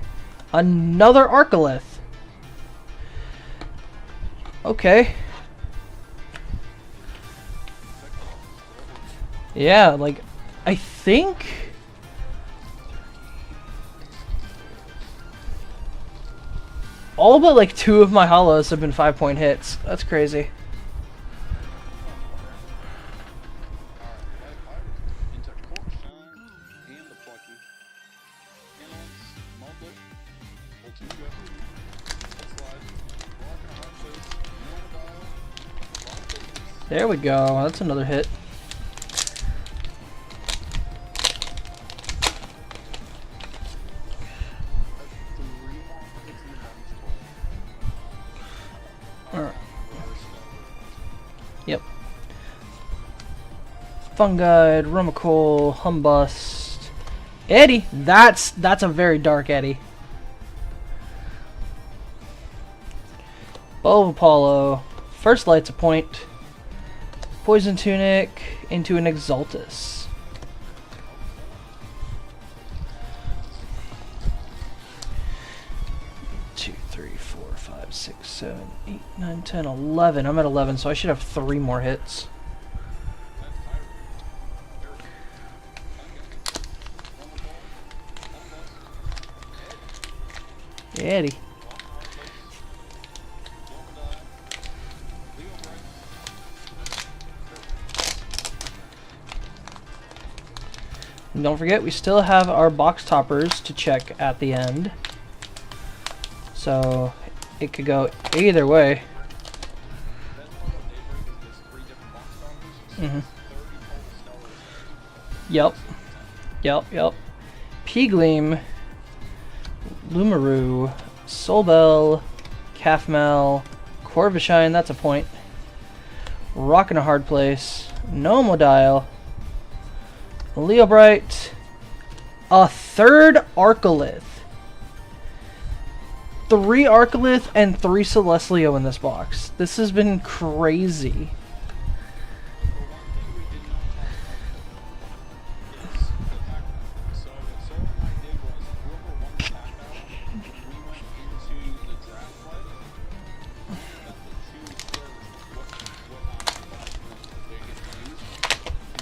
another Arcolith. Okay. Yeah, like, I think... all but like 2 of my hollows have been 5-point hits. That's crazy. There we go. That's another hit. Alright. Yep. Fungide, Rummikole, Humbust, Eddie. That's a very dark Eddie. Bow of Apollo. First Light's a point. Poison Tunic into an Exaltus. Two, three, 4, 5, 6, 7, 8, 9, 10, 11. I'm at 11, so I should have 3 more hits. Eddie. And don't forget, we still have our box toppers to check at the end. So it could go either way. Mm-hmm. Yep. P-Gleam, Lumaroo, Solbell, Cafmel, Corvishine, that's a point. Rock in a Hard Place, Nomodile, Leobright, a third Arcolith. 3 Arcolith and 3 Celestlio in this box. This has been crazy.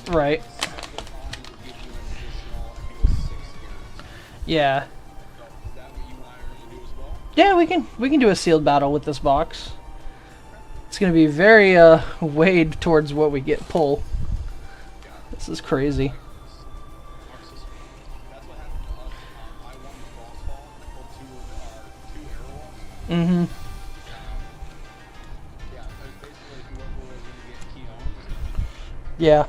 Right. Yeah. Yeah, we can do a sealed battle with this box. It's gonna be very weighed towards what we get pull. This is crazy. Mm-hmm. Yeah.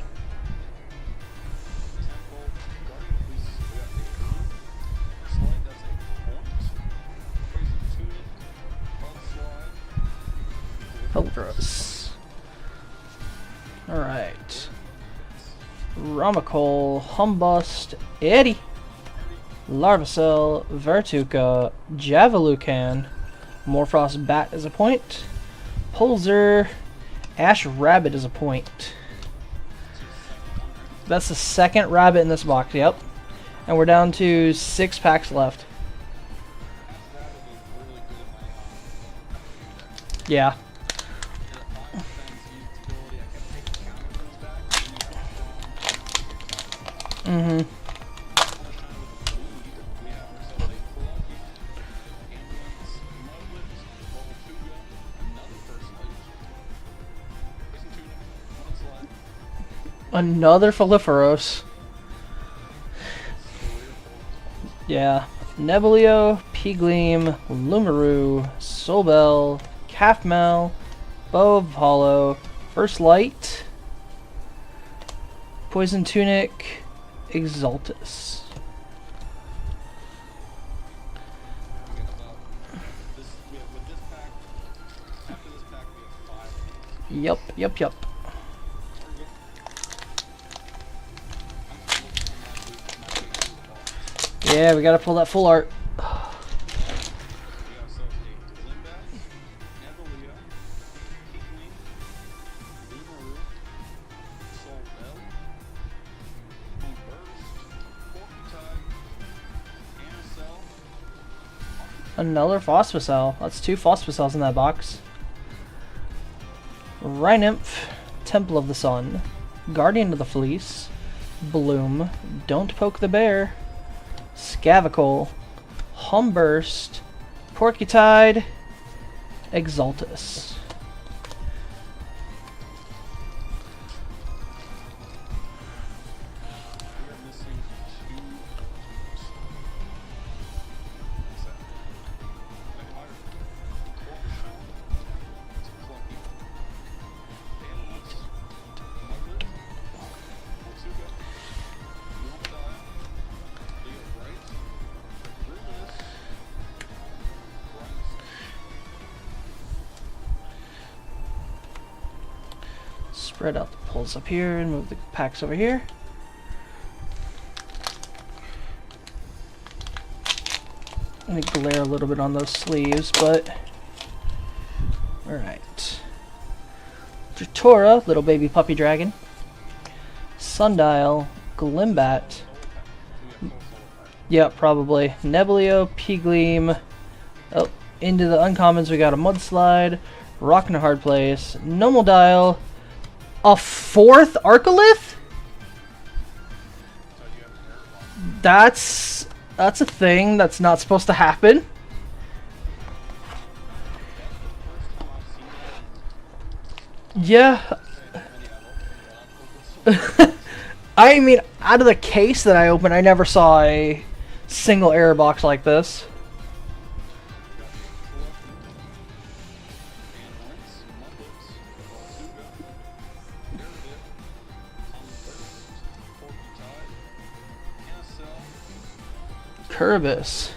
Eldros. Alright. Rummikole, Humbust, Eddie, Larvacell, Vertuca, Javalucan, Morphrost Bat is a point, Pulsar, Ash Rabbit is a point. That's the second rabbit in this box, yep. And we're down to 6 packs left. Yeah. Mm-hmm. Another Foliferos. Yeah. Nebuleo, P-Gleam, Lumaroo, Solbell, Cafmel, Bow of Apollo, First Light, Poison Tunic, Exaltus. Yep. Yeah, we gotta pull that full art. Another Phosphocell. That's 2 Phosphocells in that box. Rhynymph, Temple of the Sun, Guardian of the Fleece, Bloom, Don't Poke the Bear, Scavicole, Humburst, Porcutide, Exaltus. Spread out the pulls up here and move the packs over here. Let me glare a little bit on those sleeves, but alright. Dratora, little baby puppy dragon. Sundial, Glimbat. Yeah, probably. Nebuleo, Pigleam. Oh, into the uncommons we got a Mudslide, Rock in a Hard Place, Nomodile, a 4th Arcolith? That's a thing that's not supposed to happen. Yeah. I mean, out of the case that I opened, I never saw a single error box like this. Kerbis.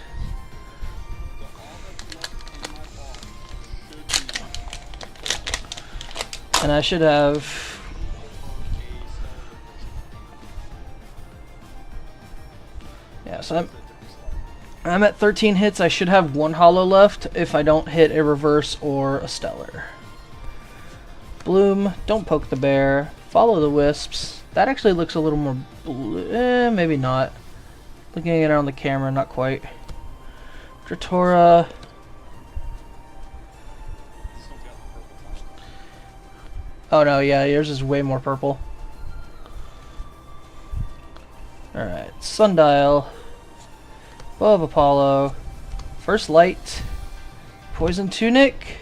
And I should have... Yeah, so I'm at 13 hits. I should have 1 holo left if I don't hit a reverse or a stellar. Bloom, don't poke the bear. Follow the wisps. That actually looks a little more blue. Maybe not. Looking at it on the camera, not quite. Dratora. Oh no, yeah, yours is way more purple. Alright, Sundial. Bow of Apollo. First Light. Poison Tunic.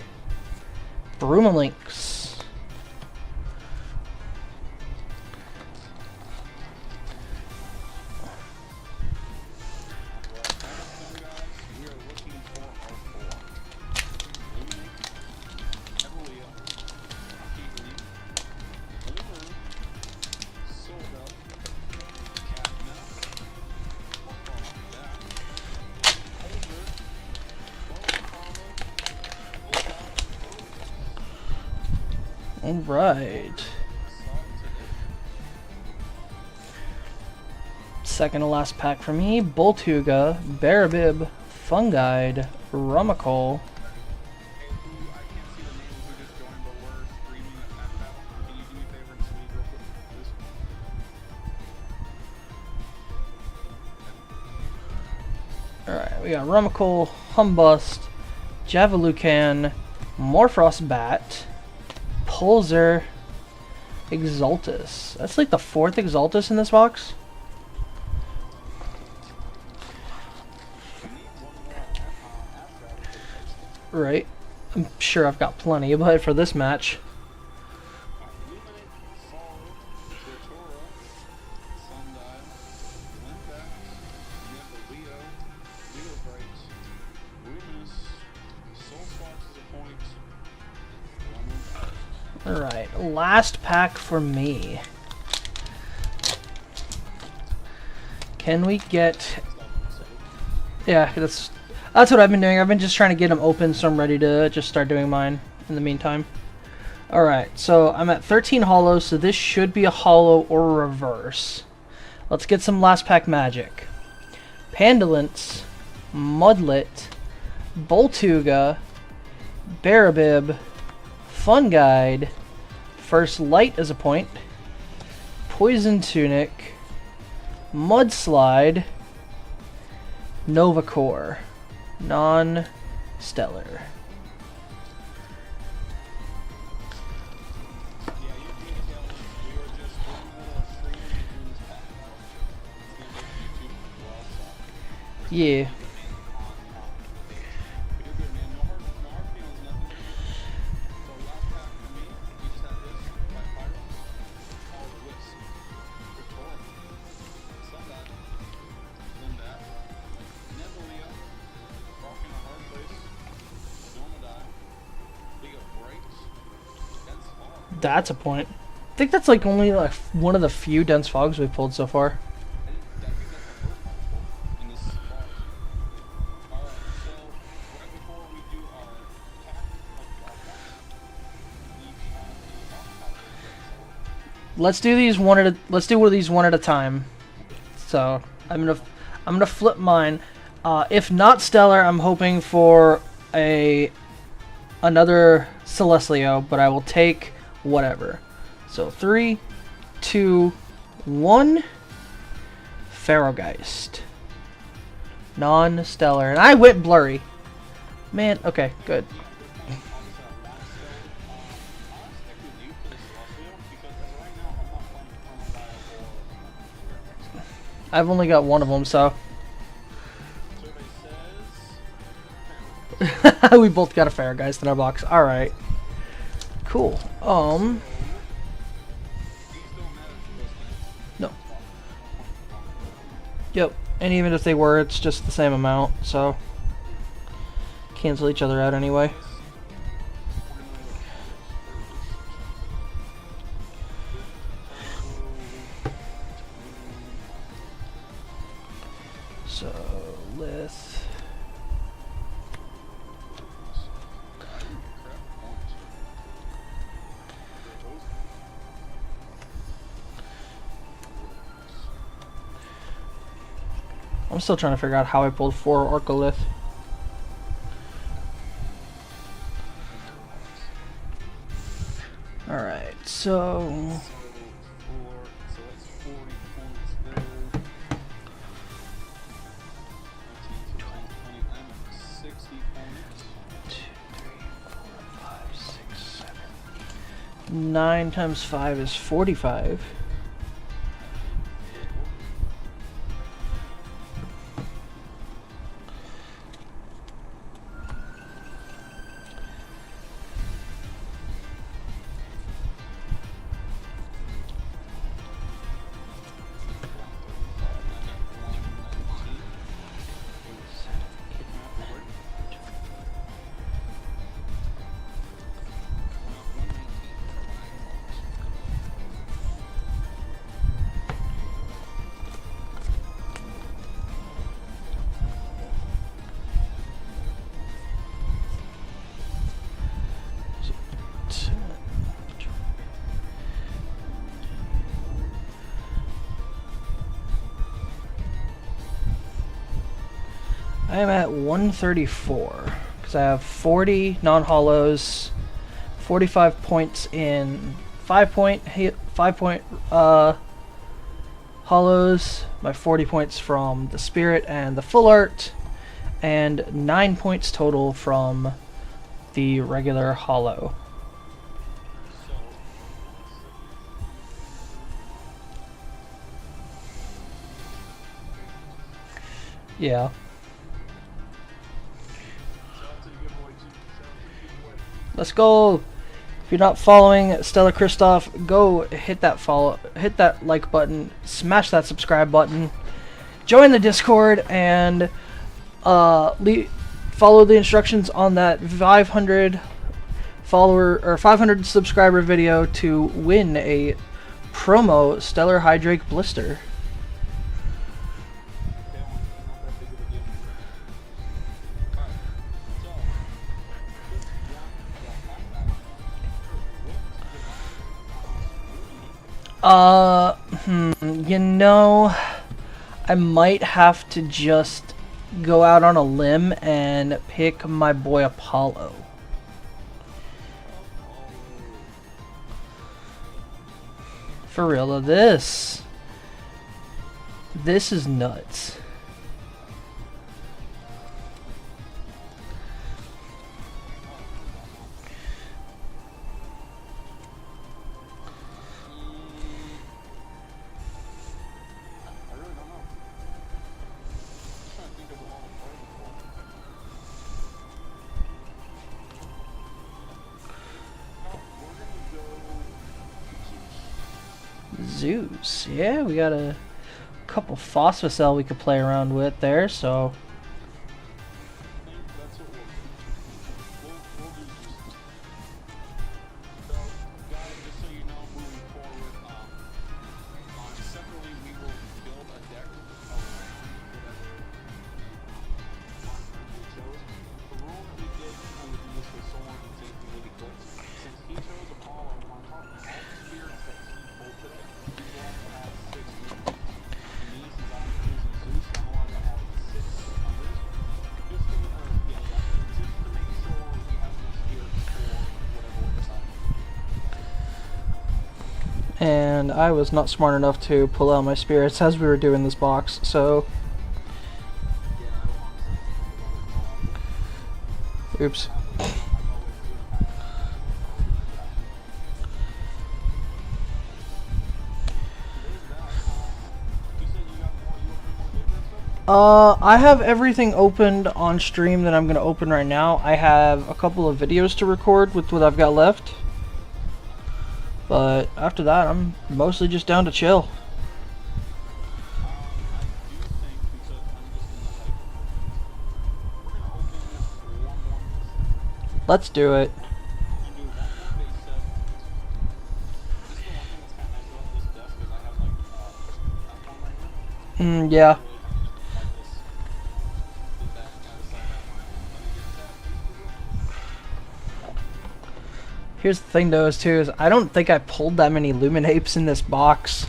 Brumalinx. Alright. Second to last pack for me. Boltuga, Barabib, Fungide, Rumacole. Alright, we got Rumacole, Humbust, Javalucan, Morphrost Bat, Pulsar, Exaltus. That's like the 4th Exaltus in this box. Right. I'm sure I've got plenty, but for this match. Alright, last pack for me. Can we get... Yeah, that's what I've been doing. I've been just trying to get them open so I'm ready to just start doing mine in the meantime. Alright, so I'm at 13 holos, so this should be a holo or a reverse. Let's get some last pack magic. Pandalance, Mudlet, Boltuga, Barabib, Fungide, First Light as a point, Poison Tunic, Mudslide, Novacore, non-stellar. Yeah. That's a point. I think that's like only like one of the few dense fogs we've pulled so far. let's do these one at a, let's do one of these one at a time. So I'm gonna flip mine. If not Stellar, I'm hoping for another Celestial, but I will take whatever. So 3, 2, 1. Ferrogeist. Non-stellar. And I went blurry. Man, okay, good. I've only got one of them, so. We both got a Ferrogeist in our box. Alright. Cool. No. Yep. And even if they were, it's just the same amount, so. Cancel each other out anyway. So, Lith. I'm still trying to figure out how I pulled 4 Orcolith. Alright, so... Nine times 5 is 45. I am at 134 because I have 40 non-hollows, 45 points in 5-point hollows, my 40 points from the spirit and the full art, and 9 points total from the regular hollow. Yeah. Let's go. If you're not following StellarChristophe, go hit that follow, hit that like button, smash that subscribe button, join the Discord, and follow the instructions on that 500 follower or 500 subscriber video to win a promo Stellar Hydrake blister. You know, I might have to just go out on a limb and pick my boy Apollo. For real though, this is nuts. Zeus, yeah, we got a couple Phosphocell we could play around with there, so And I was not smart enough to pull out my spirits as we were doing this box, so... Oops. I have everything opened on stream that I'm going to open right now. I have a couple of videos to record with what I've got left. But after that, I'm mostly just down to chill. Let's do it. Yeah. Here's the thing though, is I don't think I pulled that many Luminapes in this box.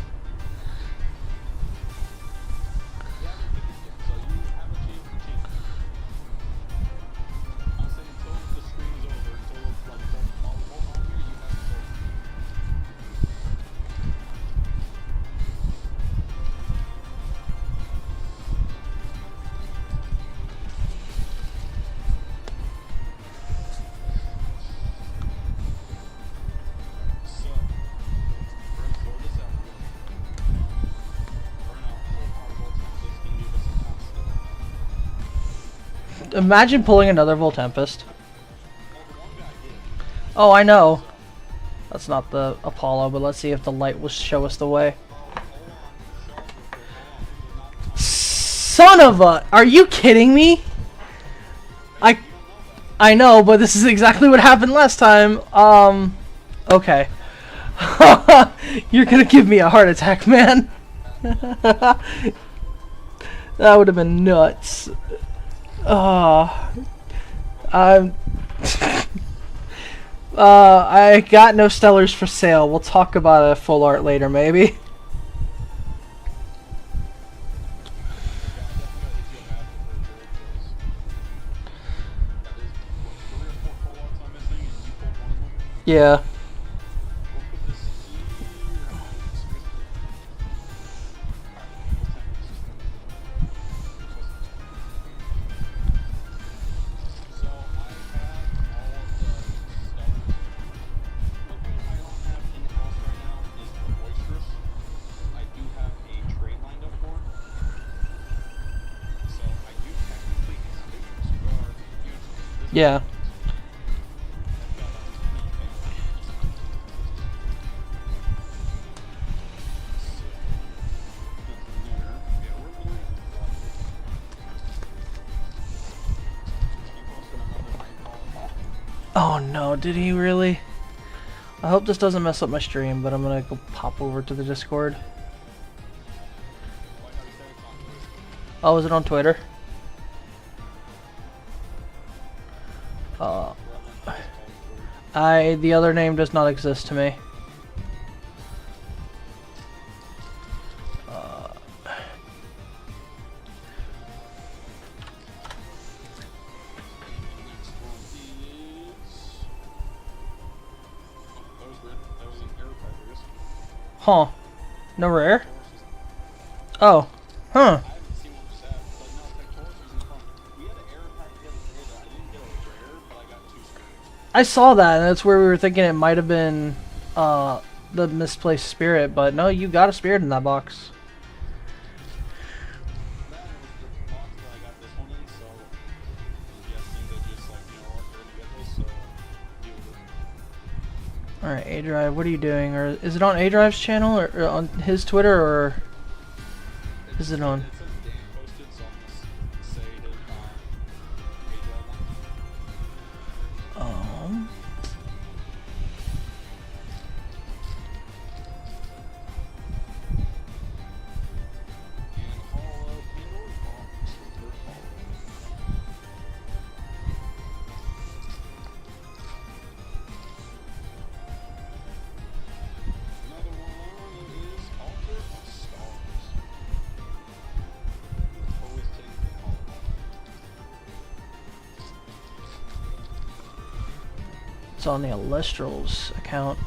Imagine pulling another Voltempest. Oh, I know. That's not the Apollo, but let's see if the light will show us the way. Son of a... Are you kidding me? I know, but this is exactly what happened last time. Okay. You're gonna give me a heart attack, man. That would have been nuts. I got no Stellars for sale. We'll talk about a full art later, maybe. Yeah. Yeah. Oh no, did he really? I hope this doesn't mess up my stream, but I'm gonna go pop over to the Discord. Oh, is it on Twitter? The other name does not exist to me. Huh. No rare? Oh. Huh. I saw that, and that's where we were thinking it might have been the misplaced spirit, but no, you got a spirit in that box. Alright, A-Drive, what are you doing? Or is it on A-Drive's channel, or on his Twitter, or is it on? It's on the Elestrals account.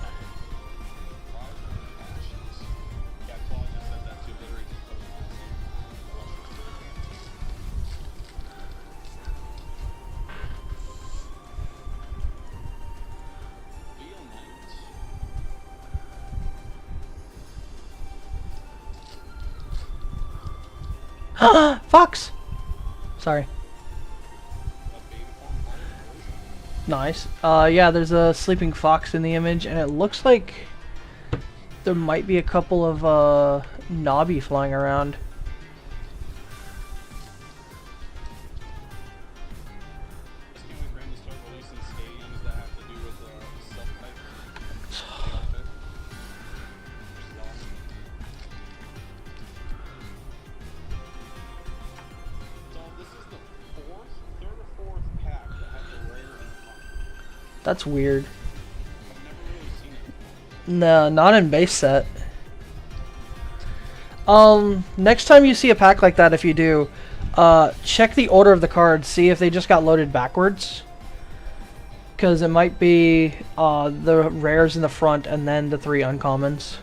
Fox! Sorry. A baby form? Oh, there is one. Nice. Yeah, there's a sleeping fox in the image, and it looks like there might be a couple of knobby flying around. Just can we randomly start releasing stadiums that have to do with subtype? The outfit? Which is awesome. So this is the third or fourth pack that has the rare in the front. That's weird. I've never really seen it before. No, not in base set. Next time you see a pack like that, if you do, check the order of the cards, see if they just got loaded backwards. Because it might be the rares in the front and then the 3 uncommons.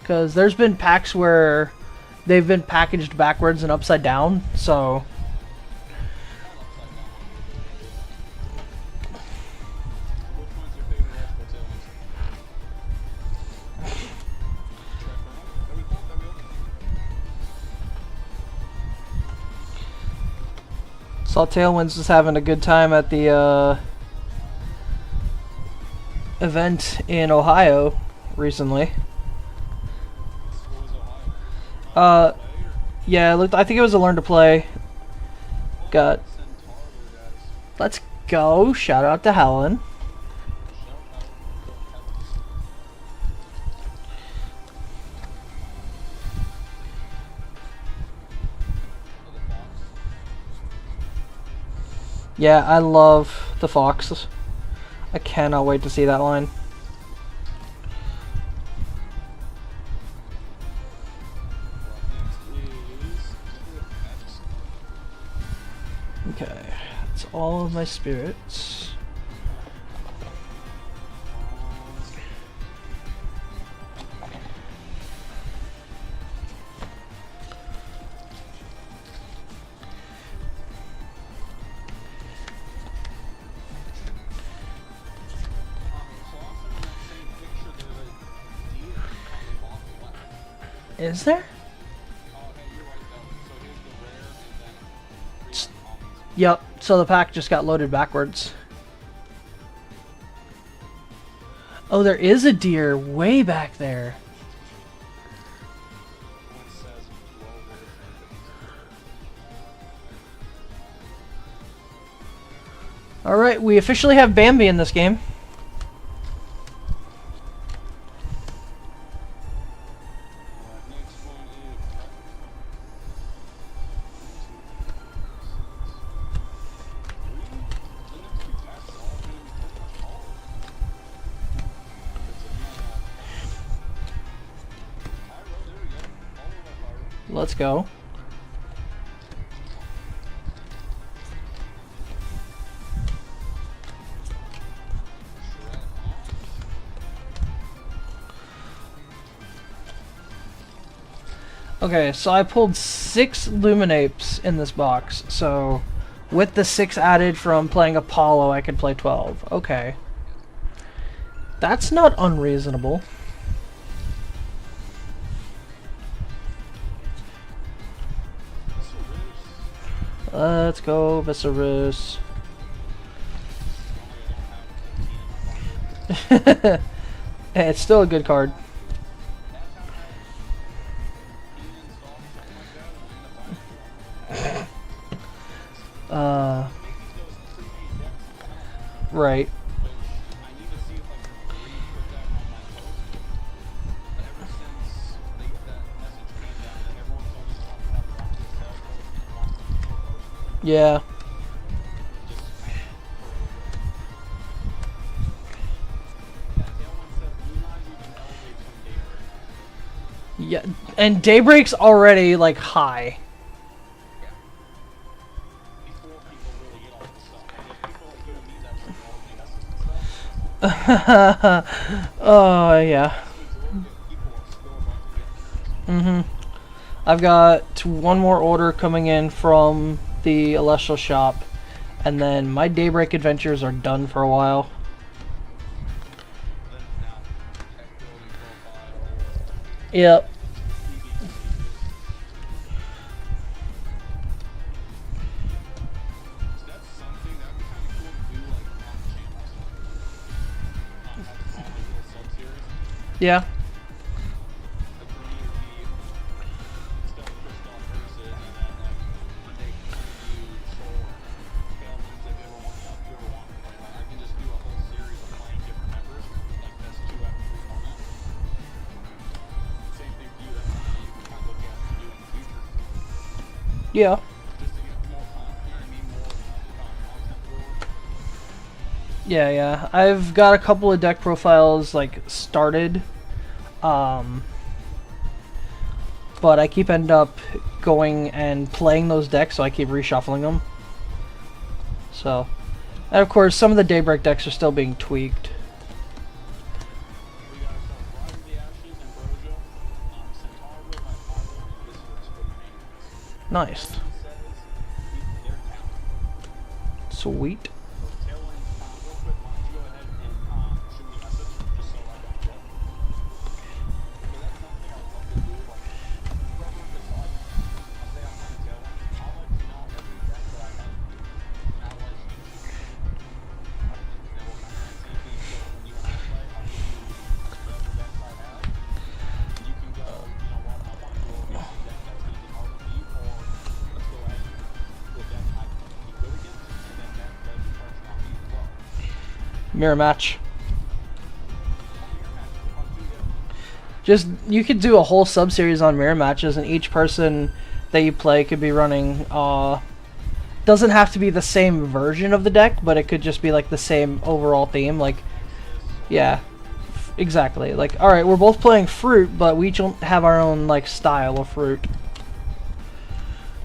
Because there's been packs where they've been packaged backwards and upside down, so... Which one's your favorite Electro Tailwinds? That we pulled, that we opened? Saw Tailwinds was having a good time at the event in Ohio recently. What was Ohio? Uh, Play or? yeah, I think it was a learn to play. Got. Centaur, guys. Let's go. Shout out to Helen. Shout out to Helen. Oh, the Fox. Yeah, I love the Fox. I cannot wait to see that line. Okay, that's all of my spirits. Is there? Yep, so the pack just got loaded backwards. Oh, there is a deer way back there. Alright, we officially have Bambi in this game. Let's go. Okay, so I pulled 6 Luminapes in this box, so with the 6 added from playing Apollo, I could play 12. Okay. That's not unreasonable. Let's go, Viserys. It's still a good card. Right. Yeah. Yeah, and Daybreak's already like high. Oh yeah. I've got one more order coming in from the Elestrals shop, and then my Daybreak adventures are done for a while. Yep. Yeah. Like for me, it would be StellarChristophe versus, and then like Monday View, Soul, Tailwinds if you ever want, if you ever want to play. Like I can just do a whole series of playing different members, like that's 2 out of 3 formats. Same thing for you. That's something that you can kind of look at and do in the future, Yeah. just to get more content. You know what I mean? More content for it. Yeah, yeah. I've got a couple of deck profiles like started, but I keep end up going and playing those decks, so I keep reshuffling them. So, and of course, some of the Daybreak decks are still being tweaked. We got ourselves Ride of the Ashes, Ambrosia, Centaur, my Pablo, and Viscerous for the main ones. Nice. Tailwind says they're talented. Sweet. So Tailwind, real quick, why don't you go ahead and shoot me a message just so I don't forget. Because that's something I would love to do. Like, whoever decides, I'll say I'm playing Tailwind, I'll let you know every deck that I have, and I'll let you choose. And we'll kind of see if so when you and I play, I'll give you whatever decks I have, and you can go, you know what, I want to go against a deck that's going to be hard to beat, or let's go ahead and the deck I can be good against, and then that does pressure on me as well. Mirror match. Mirror match, how do you Just, you could do a whole sub-series on mirror matches, and each person that you play could be running, doesn't have to be the same version of the deck, but it could just be like the same overall theme, like, yeah, exactly. Like, alright, we're both playing fruit, but we each have our own, like, style of fruit. I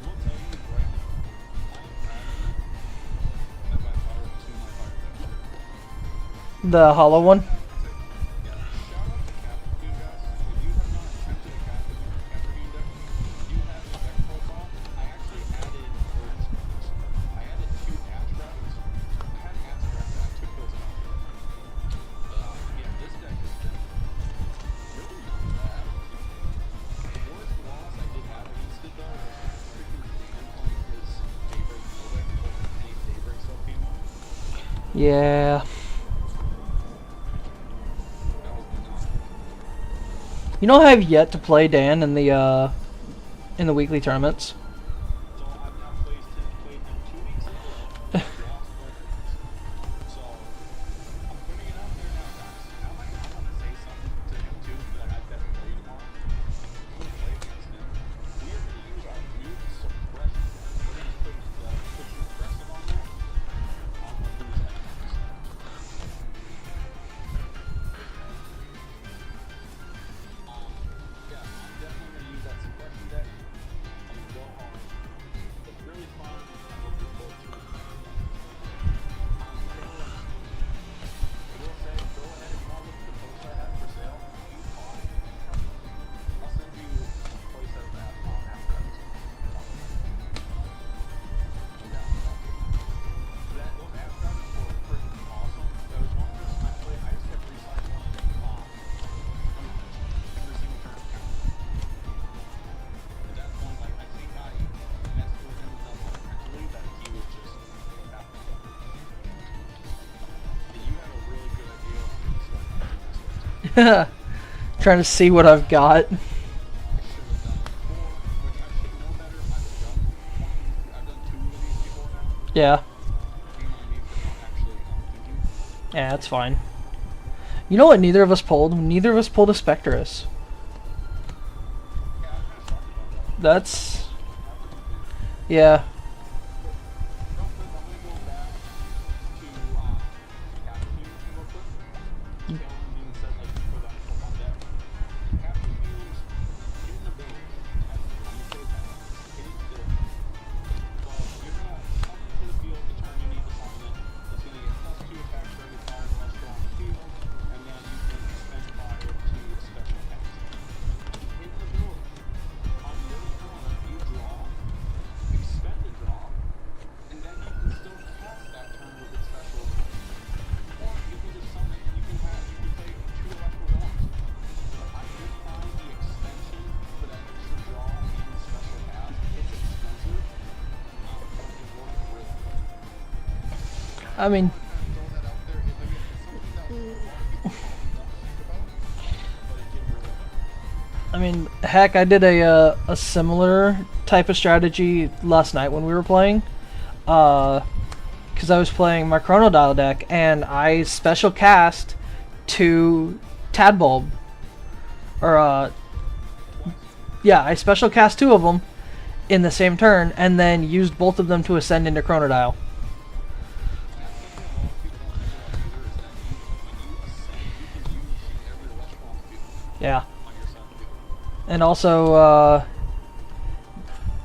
will tell you right now, I am proud of you that by far to my fire deck. The hollow one? Yeah, shout out to Captain Queen, guys. If you have not attempted a Captain Queen deck, you have a deck profile. I actually added, I added 2 abstracts. I had abstracts and I took those out. Yeah, this deck has been really not bad. The worst loss I did have against it though was freaking Dan playing his Daybreak Mill deck before any Daybreak stuff came out. Yeah. That was not good. You know, I have yet to play Dan in the weekly tournaments. So I've now played him 2 weeks in a row. Lost both of these. So I'm putting it out there now, guys. And I want to say something to him too that I better play tomorrow. I'm gonna play against him. We are gonna use our new suppression. We're gonna put suppressive on that. I don't know who's that next. Yeah, I'm definitely gonna use that suppression deck. I'm gonna go hard. It's really fun. I'm looking forward to it. Tailwind. I will say, go ahead if you want to look at the posts I have for sale. If you buy any from me, I'll send you some playsets that have abstracts. I'm down with that. Those abstracts were freaking awesome. There was one person I played, I just kept recycling every single turn. At that point, like, I think I messed with him enough mentally that he was just happy. And you have a really good idea of who this guy messed with. Trying to see what I've got. I should have done before, which I should know better. I've done 2 of these before now. Yeah. Shame on me for not actually thinking. Yeah, that's fine. You know what neither of us pulled? Neither of us pulled a Spectrus. Yeah, I'm kind of shocked about that. That's... yeah. Real quick, I'm gonna go back to Captain Fumes real quick. Tailwind being said like put on deck. Captain Fumes hidden ability. I'm gonna say that. Hidden ability. So you're gonna summon to the field the turn you need to summon it. It's gonna get +2 attacks for every fire monster on the field, and then you can expend fire to special attacks. Hidden ability. On your turn, you draw. Expend a draw. And then you can still cast that turn with its special attack. Or you can just summon, you can play 2 electrical ones. But I did find the extension for that extra draw and special cast. It's expensive, but it worked really good. I mean, Kind of throw that out there. It's something that a lot of people don't think about. But I mean, heck, I did a similar type of strategy last night when we were playing. Because I was playing my Chronodial deck, and I special cast 2 Tadbulb. Or, yeah, I special cast 2 of them in the same turn, and then used both of them to ascend into Chronodial. Yeah. And also,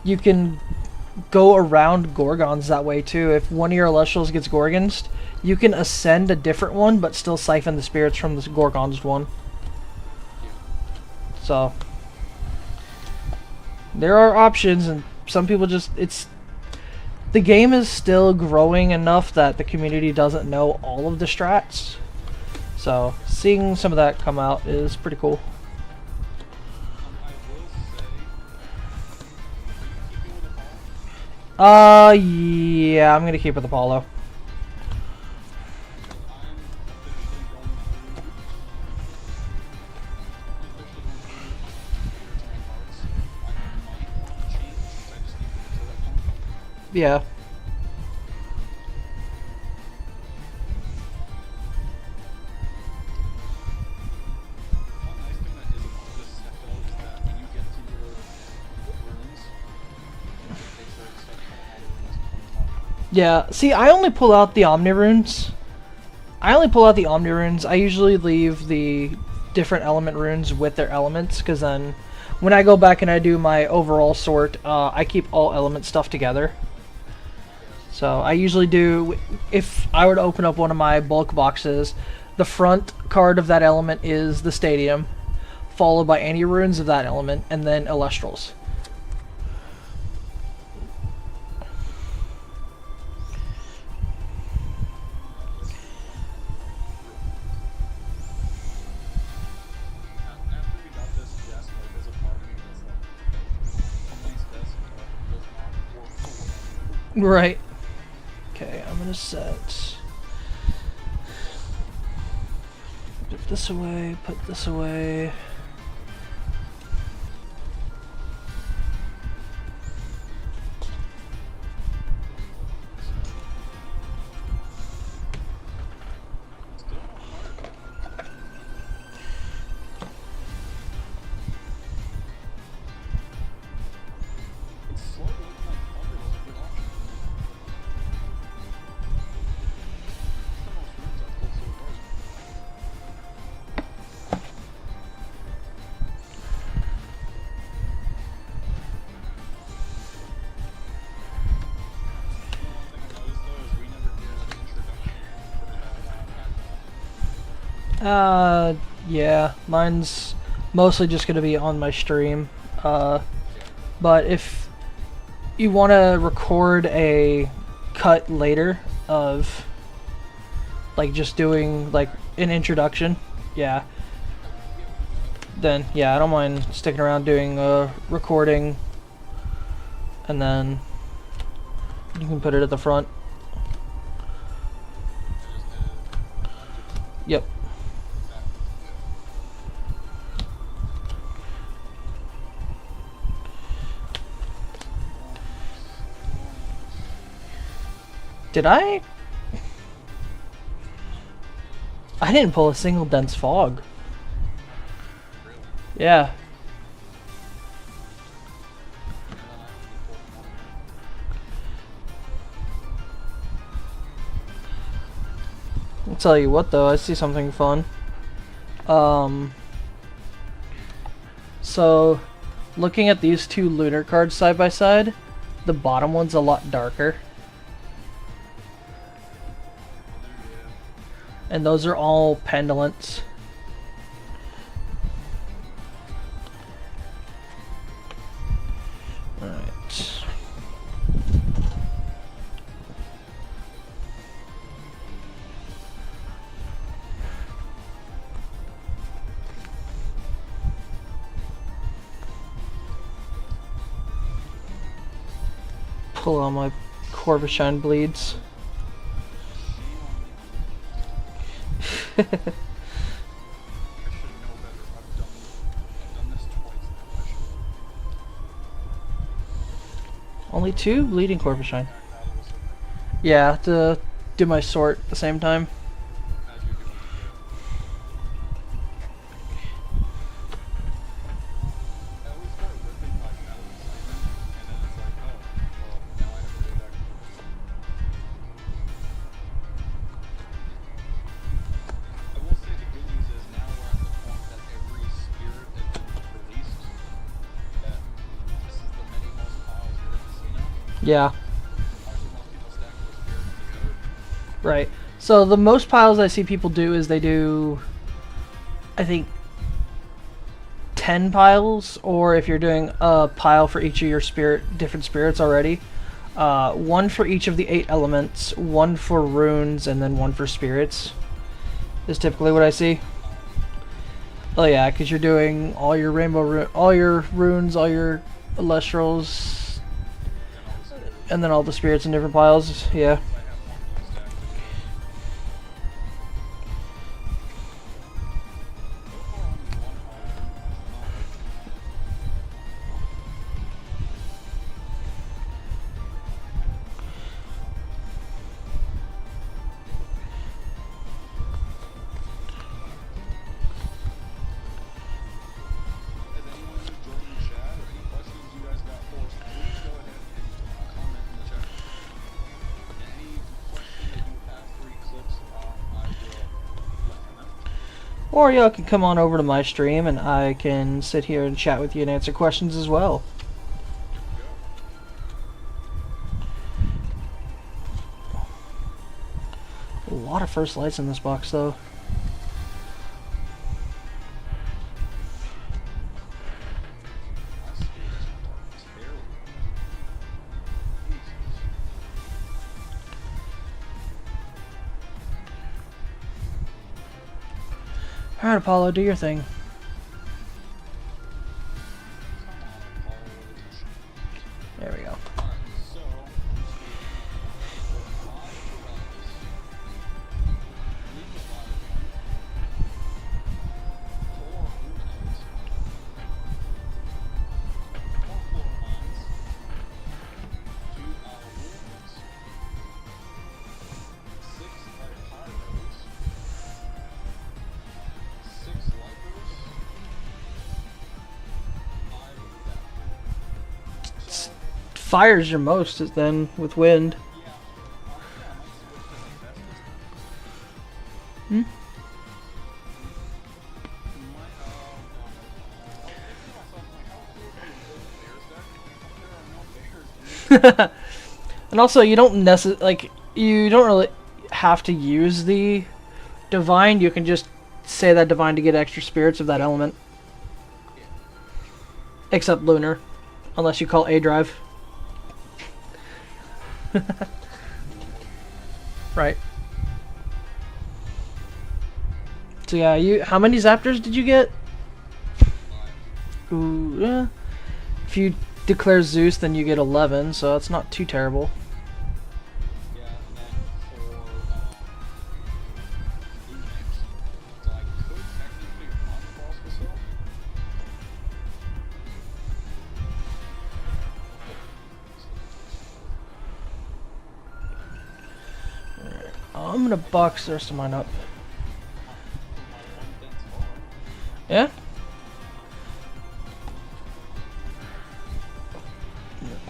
you can go around Gorgons that way too. If one of your Elestrals gets Gorgonsed, you can ascend a different one, but still siphon the spirits from this Gorgonsed one. So, there are options, and some people just, the game is still growing enough that the community doesn't know all of the strats. So, seeing some of that come out is pretty cool. Yeah, I'm gonna keep it with Apollo. Yeah. Yeah, see, I only pull out the Omni runes. I usually leave the different element runes with their elements, because then when I go back and I do my overall sort, I keep all element stuff together. So I usually do, if I were to open up one of my bulk boxes, the front card of that element is the Stadium, followed by any runes of that element, and then Elestrals. Right. Okay, I'm gonna set. Put this away, put this away. Yeah, mine's mostly just gonna be on my stream. But if you want to record a cut later of, like, just doing, like, an introduction, yeah, then, yeah, I don't mind sticking around doing a recording, and then you can put it at the front. Yep. Did I? I didn't pull a single dense fog. Yeah. I'll tell you what though, I see something fun. So looking at these 2 lunar cards side by side, the bottom one's a lot darker. And those are all pendulants. Alright. Pull out my Corvishine bleeds. I should know better. I've done this twice Only 2 bleeding corpus shine. Back out of the circle Yeah, to do my sort at the same time. as you're doing it. I always start ripping like metal assignment, and then it's like, oh, well, now I have to go back. I will say the good news is now we're at the point that every spirit has been released. That this is the many most piles you're going to see now. Yeah, Obviously, most people stack those spirits together. right. So the most piles I see people do is they do, I think, 10 piles, or if you're doing a pile for each of your different spirits already, 1 for each of the 8 elements, 1 for runes, and then 1 for spirits is typically what I see. Oh yeah, because you're doing all your all your runes, all your Elestrals, and then all the spirits in different piles. Yeah. I have multiple stacks of it. So far, only one pile. Has anyone who's joining the chat or any questions you guys got for us, please go ahead and comment in the chat. Any question that you have for Eclipse, I will let him know. Or y'all can come on over to my stream and I can sit here and chat with you and answer questions as well. A lot of first lights in this box though. My spirits are terrible. Jesus. Alright, Apollo, do your thing. Come on, Apollo. There we go. Alright, so let's see. So 5 Paralysis, 3 Leviathan, 4 Ruminates, 4 Florons, 2 Alawulans, 6 Pyros, 6 Lipers, 5 Death. So, Fire's your most is then with wind. yeah, honestly, I might switch to Hephaestus Hmm? then. Might, I was thinking to myself, like, how cool would it be to build a bears deck? There are no bears in it. And also you don't you don't really have to use the divine, you can just say that divine to get extra spirits of that element. Yeah. Except lunar. Unless you call A drive. Right. So yeah, how many Zaptors did you get? Ooh, yeah. If you declare Zeus, then you get 11, so that's not too terrible. Yeah, and then for Lunax, so I could technically run Frost Facil. I'm gonna box the rest of mine up. For my one dense bar. Yeah?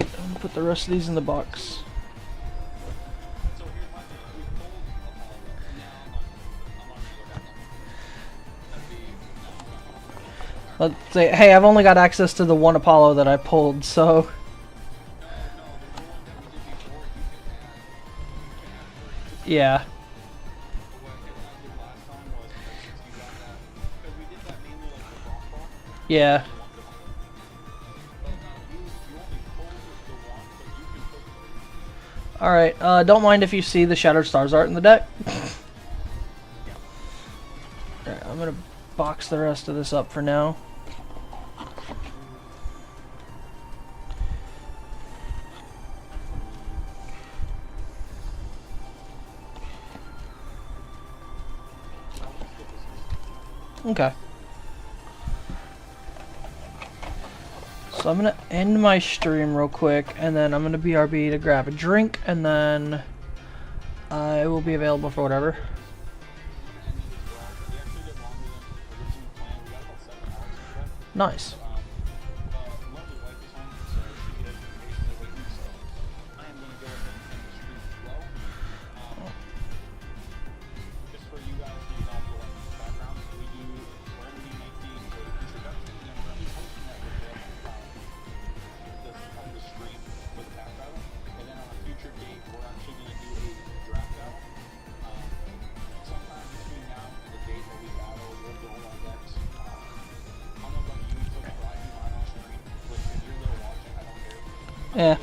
I'm gonna put the rest of these in the box. So here's my thing. We pulled Apollo. Now I'm not gonna go back on. That'd be no. Let's say, hey, I've only got access to the one Apollo that I pulled, so No, the one that we did before you can add 3. yeah. What him and I did last time was since you got that, because we did that mainly like for Frostfall. Yeah. But you only pulled the one, but you can put 3. Alright, don't mind if you see the Shattered Stars art in the deck. Alright, I'm gonna box the rest of this up for now. Okay. So I'm gonna end my stream real quick, and then I'm gonna BRB to grab a drink, and then I will be available for whatever. Nice. Yeah.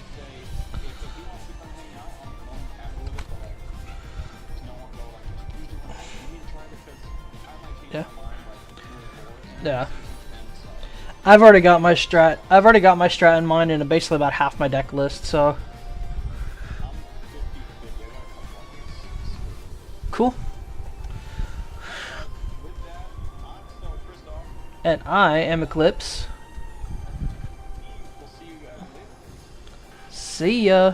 Yeah. Yeah. I've already got my strat in mind and basically about half my deck list, so cool. And I am Eclipse. See ya.